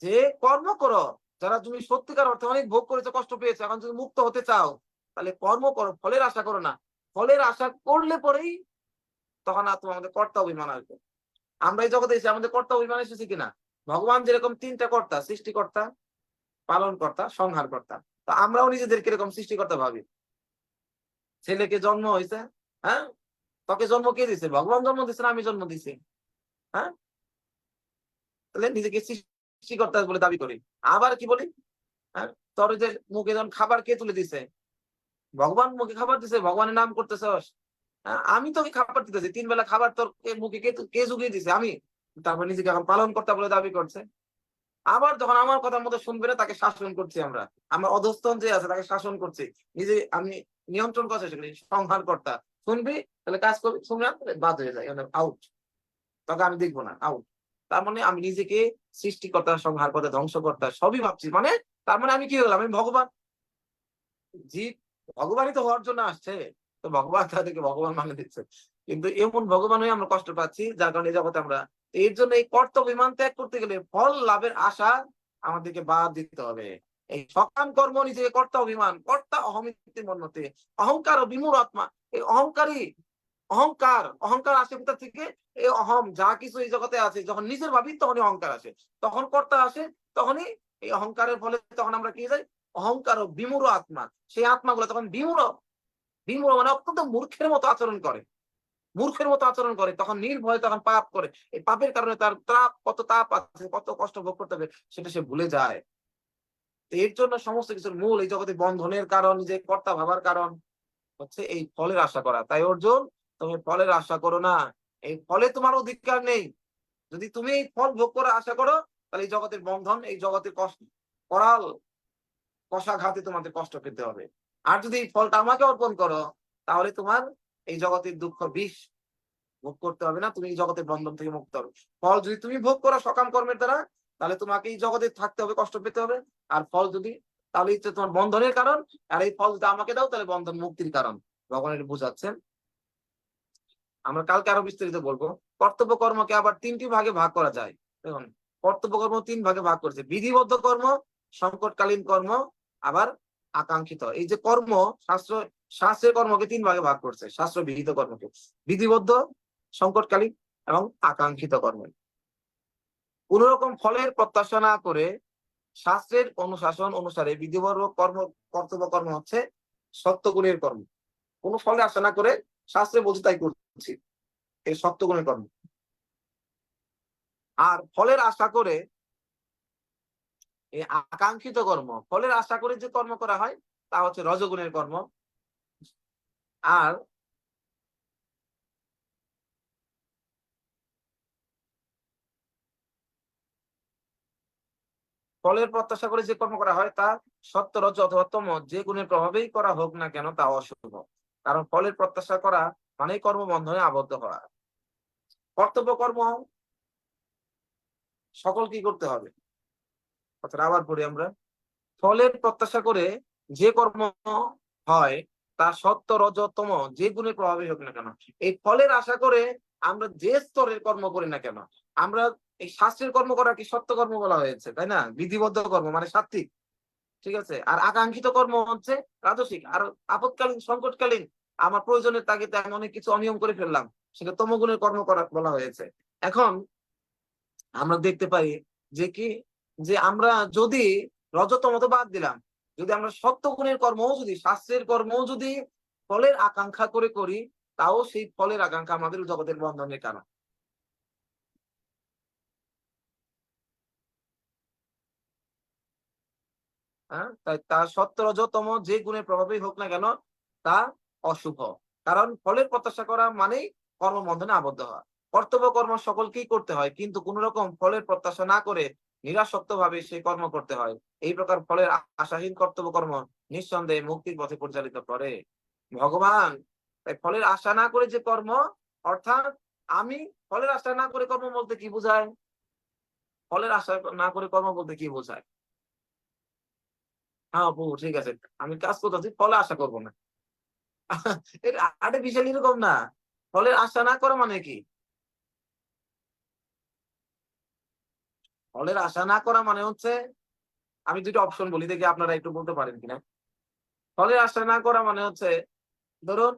যে কর্ম করো। যারা তুমি সত্যিকার অর্থে অনেক ভোগ করেছো, কষ্ট পেয়েছো, এখন যদি মুক্ত হতে চাও, তাহলে কর্ম করো, ফলের আশা করো না। ফলের আশা করলে পরেই তখন আর তোমাদের কর্তা অভিমান আসবে। আমরা এই জগতে এসে আমাদের কর্তা অভিমান এসেছি কিনা? ভগবান যেরকম তিনটা কর্তা, সৃষ্টিকর্তা, পালনকর্তা, সংহারকর্তা, তো আমরাও নিজেদেরকে এরকম সৃষ্টিকর্তা ভাবি। ছেলেকে জন্ম হয়েছে, হ্যাঁ, তোকে জন্ম কে দিছে? ভগবান জন্ম দিছে না আমি জন্ম দিছি? হ্যাঁ, তাহলে নিজেকে সৃষ্টিকর্তা বলে দাবি করি। আবার কি বলি, হ্যাঁ, তোর যে মুখে যখন খাবার কে তুলে দিছে? ভগবান মুখে খাবার দিছে, ভগবানের নাম করতেছস। হ্যাঁ, আমি তোকে খাবার দিতেছি, 3 বেলা খাবার তোর মুখে কে জুগিয়ে দিছে? আমি। তারপর নিজেকে এখন পালন কর্তা বলে দাবি করছে। আবার যখন আমার কথা মতো শুনবে না, তাকে শাসন করছি আমরা। আমার অধস্তন যে আছে তাকে শাসন করছি। নিজে আমি নিয়ন্ত্রণ করছি, সেখানে সংহার কর্তা। শুনবি তাহলে কাজ করবি, শুনবি না তাহলে বাদ হয়ে যায়, আউট। তোকে আমি দেখবো না, আউট। তার মানে আমি নিজেকে সৃষ্টিকর্তা, সংহারকর্তা, ধ্বংসকর্তা সবই ভাবছি। মানে তার মানে আমি কি হলাম? আমি ভগবান। জীব ভগবানই তো হওয়ার জন্য আসছে, তো ভগবান তাদেরকে ভগবান মানে দিচ্ছে। কিন্তু এমন ভগবান হয়ে আমরা কষ্ট পাচ্ছি, যার কারণে এই জগতে আমরা, এর জন্য এই কর্তব্য বিমান ত্যাগ করতে গেলে ফল লাভের আশা আমাদেরকে বাদ দিতে হবে। এই সকাম কর্ম, নিজেকে কর্তা অভিমান, কর্তা অহমিতি মন্যতে, অহংকার ও বিমূঢ় আত্মা। এই অহংকারী, অহংকার আসে কোথা থেকে? এই অহম যা কিছু এই জগতে আছে, যখন নিজের ভাবি তখনই অহংকার আসে, তখন কর্তা আসে, তখনই এই অহংকারের ফলে তখন আমরা কি যাই? অহংকার ও বিমূঢ় আত্মা। সেই আত্মাগুলো তখন বিমূঢ়, বিমূঢ় মানে অত্যন্ত মূর্খের মতো আচরণ করে, মূর্খের মতো আচরণ করে, তখন নির্ভয়ে তখন পাপ করে। এই পাপের কারণে তার কত তাপ আছে, কত কষ্ট ভোগ করতে হবে, সেটা সে ভুলে যায়। এর জন্য সমস্ত কিছুর মূল, এই জগতে বন্ধনের কারণ, যে কর্তা ভাবার কারণ হচ্ছে এই ফলের আশা করা। তাই অর্জুন, তুমি ফলের আশা করো না, এই ফলে তোমার অধিকার নেই। যদি তুমি এই ফল ভোগ করার আশা করো, তাহলে এই জগতের বন্ধন, এই জগতের কষ্ট, করাল কষাঘাতে তোমাদের কষ্ট পেতে হবে। আর যদি এই ফলটা আমাকে অর্পণ করো, তাহলে তোমার এই জগতের দুঃখ বিষ ভোগ করতে হবে না, তুমি এই জগতের বন্ধন থেকে মুক্ত হবে। ফল যদি তুমি ভোগ করো সকাম কর্মের দ্বারা, তাহলে তোমাকে এই জগতে থাকতে হবে, কষ্ট পেতে হবে। আর ফল যদি, তাহলে হচ্ছে তোমার বন্ধনের কারণ। আর এই ফল যদি আমাকে দাও, তাহলে বন্ধন মুক্তির কারণ। ভগবান এটা বুঝাচ্ছেন। আমরা কালকে আরো বিস্তারিত বলবো। কর্তব্য কর্মকে আবার 3টি ভাগে ভাগ করা যায়। দেখুন, কর্তব্য কর্ম 3 ভাগে ভাগ করেছে: বিধিবদ্ধ কর্ম, সংকটকালীন কর্ম, আবার আকাঙ্ক্ষিত। এই যে কর্ম, শাস্ত্রের কর্মকে 3 ভাগে ভাগ করছে, শাস্ত্র বিহিত কর্মকে: বিধিবদ্ধ, সংকটকালীন এবং আকাঙ্ক্ষিত কর্ম। কোন রকম ফলের প্রত্যাশা না করে শাস্ত্রের অনুশাসন অনুসারে বিধিবদ্ধ কর্ম, কর্তব্য কর্ম হচ্ছে সত্যগুণের কর্ম। কোন ফলে আশা না করে শাস্ত্রে বলছে তাই করছি, এই সত্যগুণের কর্ম। আর ফলের আশা করে, এই আকাঙ্ক্ষিত কর্ম, ফলের আশা করে যে কর্ম করা হয় তা হচ্ছে রজগুণের কর্ম। আর ফলের প্রত্যাশা করে যে কর্ম করা হয় তা সত্য রজ অথবা তম যে গুণের প্রভাবেই করা হোক না কেন তা অশুভ। কারণ ফলের প্রত্যাশা করা মানেই কর্মবন্ধনে আবদ্ধ হওয়া। কর্তব্য কর্ম সকল কি করতে হবে, কথাটা আবার পড়ি আমরা। ফলের প্রত্যাশা করে যে কর্ম হয় তা সত্য রজতম যে গুণের প্রভাবে হোক না কেন, এই ফলের আশা করে আমরা যে স্তরের কর্ম করি না কেন, আমরা এই শাস্ত্রের কর্ম করা কি সত্য কর্ম বলা হয়েছে, তাই না? বিধিবদ্ধ কর্ম মানে সাত্বিক, ঠিক আছে। আর আকাঙ্ক্ষিত কর্ম হচ্ছে রাজসিক। আর আপৎকালীন সংকটকালীন আমার প্রয়োজনের তাগিদে আমি অনেক কিছু অনিয়ম করে ফেললাম, সেটা তমগুণের কর্ম করা বলা হয়েছে। এখন আমরা দেখতে পাই যে কি, যে আমরা যদি রজতম তো বাদ দিলাম, যদি আমরা সত্য গুণের কর্মও যদি শাস্ত্রের কর্মও যদি ফলের আকাঙ্ক্ষা করে করি, তাও সেই ফলের আকাঙ্ক্ষা আমাদের জগতের বন্ধনের কারণ। হ্যাঁ, তাই তা সত্য রজতম যে গুণের প্রভাবেই হোক না কেন তা অশুভ। কারণ ফলের প্রত্যাশা করা মানেই কর্মবন্ধনে আবদ্ধ হওয়া। কর্তব্য কর্ম সকলকেই করতে হয়, কিন্তু কোন রকম ফলের প্রত্যাশা না করে নিরাসক্ত ভাবে সেই কর্ম করতে হয়। এই প্রকার ফলের আশাহীন কর্তব্য কর্ম নিঃসন্দেহে মুক্তির পথে পরিচালিত করে ভগবান। তাই ফলের আশা না করে যে কর্ম, অর্থাৎ আমি ফলের আশা না করে কর্ম বলতে কি বোঝায়, ফলের আশা না করে কর্ম বলতে কি বোঝায়? হ্যাঁ আপু ঠিক আছে, আমি কাজ করতেছি, ফলে আশা করবো না। এটা আর্টিফিশিয়াল এরকম না। ফলের আশা না করা মানে কি? ফলের আশা না করা মানে হচ্ছে, আমি দুটো অপশন বলি, দেখি আপনারা একটু বলতে পারেন কিনা। ফলের আশা না করা মানে হচ্ছে, ধরুন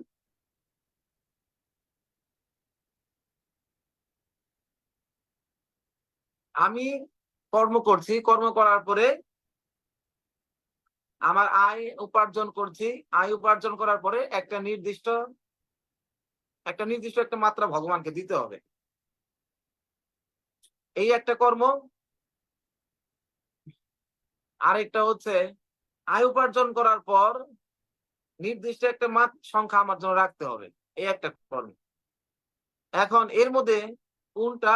আমি কর্ম করছি, কর্ম করার পরে আমার আয় উপার্জন করছি, আয় উপার্জন করার পরে একটা নির্দিষ্ট একটা মাত্রা ভগবানকে দিতে হবে, এই একটা কর্ম। আরেকটা হচ্ছে আয় উপার্জন করার পর নির্দিষ্ট একটা সংখ্যা আমার জন্য রাখতে হবে, এই একটা কর্ম। এখন এর মধ্যে কোনটা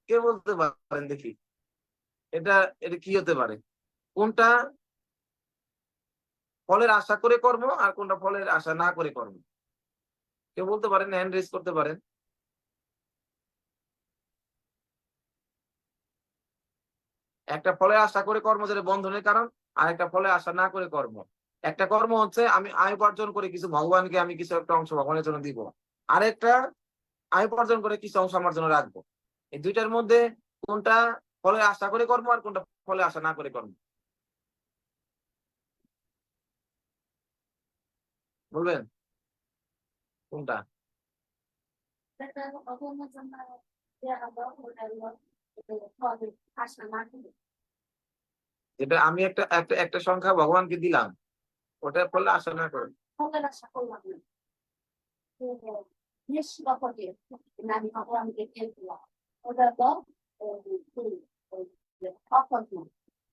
কে বলতে পারেন দেখি, এটা এটা কি হতে পারে? কোনটা ফলের আশা করে কর্ম আর কোনটা ফলের আশা না করে কর্ম? কেউ বলতে পারেন, হ্যান্ড রেজ করতে পারেন। একটা ফলের আশা করে কর্ম যেটা বন্ধনের কারণ, আর একটা ফলের আশা না করে কর্ম। একটা কর্ম হচ্ছে আমি আয় উপার্জন করে কিছু ভগবানকে, আমি কিছু একটা অংশ ভগবানের জন্য দিব। আরেকটা আয় উপার্জন করে কিছু অংশ আমার জন্য রাখবো। এই দুইটার মধ্যে কোনটা ফলের আশা করে কর্ম আর কোনটা ফলে আশা না করে কর্ম, বলবেন কোনটা? যেটা আমি একটা একটা একটা সংখ্যা ভগবানকে দিলাম, ওটার ফলে আশা না করে।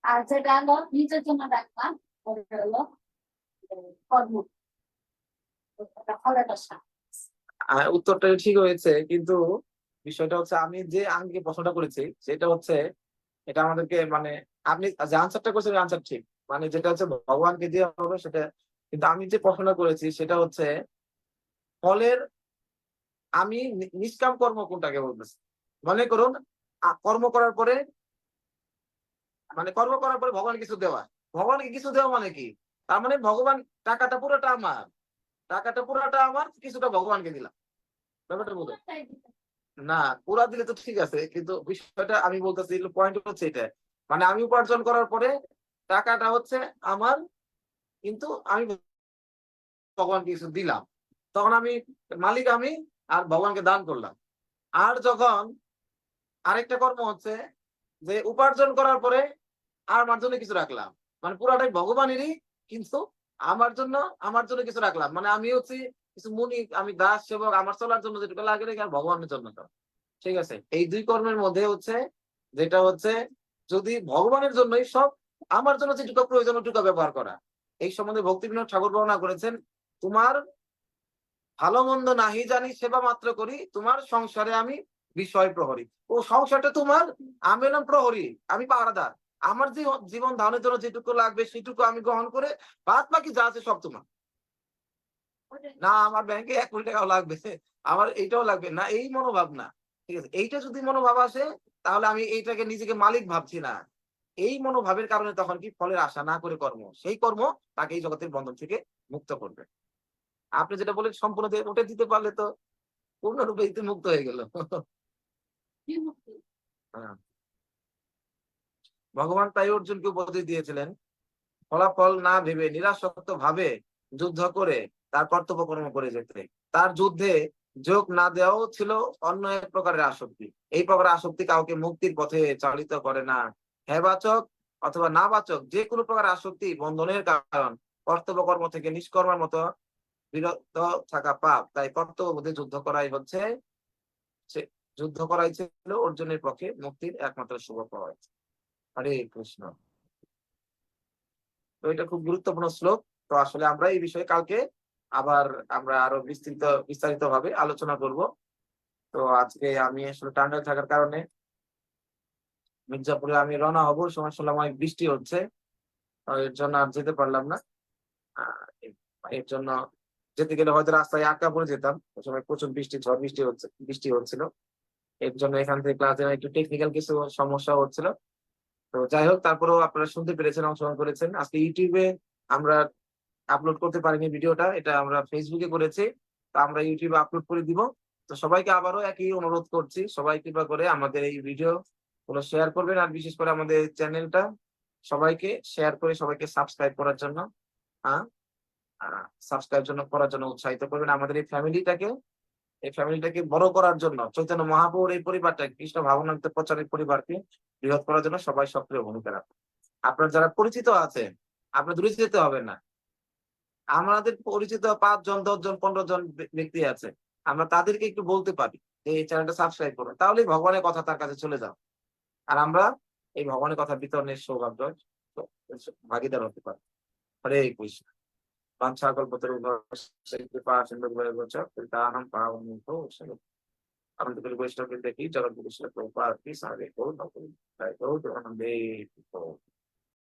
আর যেটা হলো নিজের জন্য রাখলাম ওটা হলো কর্ম, ফলের আশা। উত্তরটা ঠিক হয়েছে, কিন্তু বিষয়টা হচ্ছে আমি যে আঙ্গিকে প্রশ্নটা করেছি সেটা হচ্ছে, এটা আমাদেরকে মানে আপনি যে আনসারটা করছেন আনসার ঠিক, মানে যেটা হচ্ছে ভগবানকে দিয়ে হবে সেটা। কিন্তু আমি যে প্রশ্নটা করেছি সেটা হচ্ছে ফলের, আমি নিষ্কাম কর্ম কোনটাকে বলতেছি। মনে করুন কর্ম করার পরে, মানে কর্ম করার পরে ভগবান কিছু দেওয়া। ভগবানকে কিছু দেওয়া মানে কি? তার মানে ভগবান, টাকাটা পুরোটা আমার, টাকাটা পুরোটা আমার, কিছুটা ভগবানকে দিলাম, ব্যাপারটা বুঝো। না, পুরা দিলে তো ঠিক আছে, কিন্তু বিষয়টা আমি বলতেছি, পয়েন্ট হচ্ছে এটা, মানে আমি উপার্জন করার পরে টাকাটা হচ্ছে আমার, কিন্তু আমি ভগবানকে কিছু দিলাম, তখন আমি মালিক, আমি আর ভগবানকে দান করলাম। আর যখন আরেকটা কর্ম হচ্ছে যে উপার্জন করার পরে আর আমার জন্য কিছু রাখলাম, মানে পুরাটাই ভগবানেরই, কিন্তু আমার জন্য কিছু রাখলাম, মানে আমি হচ্ছে কিছু মুনি, আমি দাস সেবক, আমার চলার জন্য যেটুকু লাগে রেখে আর ভগবানের জন্য তো। ঠিক আছে, এই দুই কর্মের মধ্যে হচ্ছে যেটা হচ্ছে, যদি ভগবানের জন্যই সব, আমার জন্য যেটুকু প্রয়োজন ওটুকু ব্যবহার করা। এই সম্বন্ধে ভক্তি বিনোদ ঠাকুর বর্ণনা করেছেন, তোমার ভালো মন্দ নাহি জানি সেবা মাত্র করি, তোমার সংসারে আমি বিষয় প্রহরী। ও সংসারটা তোমার, আমি হলাম প্রহরী, আমি পাহারাদার। আমার যে জীবন ধারণের জন্য যেটুকু লাগবে সেটুকু আমি গ্রহণ করে বাদ বাকি যা আছে সব তোমার। না আমার ব্যাংকে ১ কোটি টাকাও লাগবে, আমার এইটাও লাগবে না, এই মনোভাব না। ঠিক আছে? এইটা যদি মনোভাব আসে তাহলে আমি এইটাকে নিজেকে মালিক ভাবছি না। এই মনোভাবের কারণে তখন কি ফলের আশা না করে কর্ম। সেই কর্ম তাকে এই জগতের বন্ধন থেকে মুক্ত করবে। আপনি যেটা বললেন সম্পূর্ণ ওটা দিতে পারলে তো পূর্ণরূপে ইতি মুক্ত হয়ে গেল। বিমুক্তি। হ্যাঁ। ভগবান তাই অর্জুনকে উপদেশ দিয়েছিলেন, ফলাফল না ভেবে নিরাসক্ত ভাবে যুদ্ধ করে তার কর্তব্য কর্ম করে যেতে। তার যুদ্ধে যোগ না দেওয়াও ছিল অন্য এক প্রকারের আসক্তি। এই প্রকারের আসক্তি কাউকে মুক্তির পথে চালিত করে না। হ্যাঁবাচক অথবা না বাচক যে কোনো প্রকার আসক্তি বন্ধনের কারণ। কর্তব্য কর্ম থেকে নিষ্কর্মের মতো বিরত থাকা পাপ। তাই কর্তব্য বোধে যুদ্ধ করাই হচ্ছে সে যুদ্ধ করাই ছিল অর্জুনের পক্ষে মুক্তির একমাত্র শুভ পথ। হরে কৃষ্ণ। তো এটা খুব গুরুত্বপূর্ণ শ্লোক। তো আসলে আমরা এই বিষয়ে কালকে আবার আমরা আরো বিস্তারিত ভাবে আলোচনা করব। তো আজকে আমি আসলে টাঙ্গাইল থাকার কারণে মির্জাপুরে আমি রওনা হব। সময় শুনলাম অনেক বৃষ্টি হচ্ছে। এর জন্য আর যেতে পারলাম না। এর জন্য যেতে গেলে হয়তো রাস্তায় আটকা পড়ে যেতাম। ওই সময় প্রচুর ঝড় বৃষ্টি হচ্ছিল। এর জন্য এখান থেকে ক্লাসে একটু টেকনিক্যাল কিছু সমস্যা হচ্ছিল। তো যাই হোক, তারপরেও আপনারা শুনতে পেরেছেন, অংশগ্রহণ করেছেন। আজকে ইউটিউবে আমরা আপলোড করতে পারিনি ভিডিওটা, এটা আমরা ফেসবুকে করেছি। তো আমরা ইউটিউবে আপলোড করে দিব। তো সবাইকে আবারও একই অনুরোধ করছি, সবাই কৃপা করে আমাদের এই ভিডিও গুলো শেয়ার করবেন, আর বিশেষ করে আমাদের চ্যানেলটা সবাইকে শেয়ার করে সবাইকে সাবস্ক্রাইব করার জন্য, হ্যাঁ, সাবস্ক্রাইব করার জন্য উৎসাহিত করবেন। আমাদের এই ফ্যামিলিটাকে বড় করার জন্য, চৈতন্য মহাপ্রভুর এই পরিবারটাকে, কৃষ্ণ ভাবনামৃত প্রচারের পরিবারকে বৃহৎ করার জন্য সবাই সক্রিয় ভূমিকা রাখবেন। আপনার যারা পরিচিত আছে, আপনার দূরে যেতে হবে না। আমাদের পরিচিত ৫ জন, ১০ জন, ১৫ জন ব্যক্তি আছে। আমরা তাদেরকে একটু বলতে পারি যে এই চ্যানেলটা সাবস্ক্রাইব করুন। তাহলেই ভগবানের কথা তার কাছে চলে যাবে। আর আমরা এই ভগবানের কথা বিতরণের সৌভাগ্য ভাগীদার হতে পারি। হরে কৃষ্ণ। বাঞ্ছাকল্পতরুভ্যশ্চ কৃপা সিন্ধুভ্যেব চ পতিতানাং পাবনেভ্যো বৈষ্ণবেভ্যো। আনন্দকলি বৈষ্ণববৃন্দ কি জগদ্গুরু শ্রীল প্রভুপাদ কি সাহাবে গৌর ভক্তবৃন্দ। জয় গৌর প্রেমানন্দে।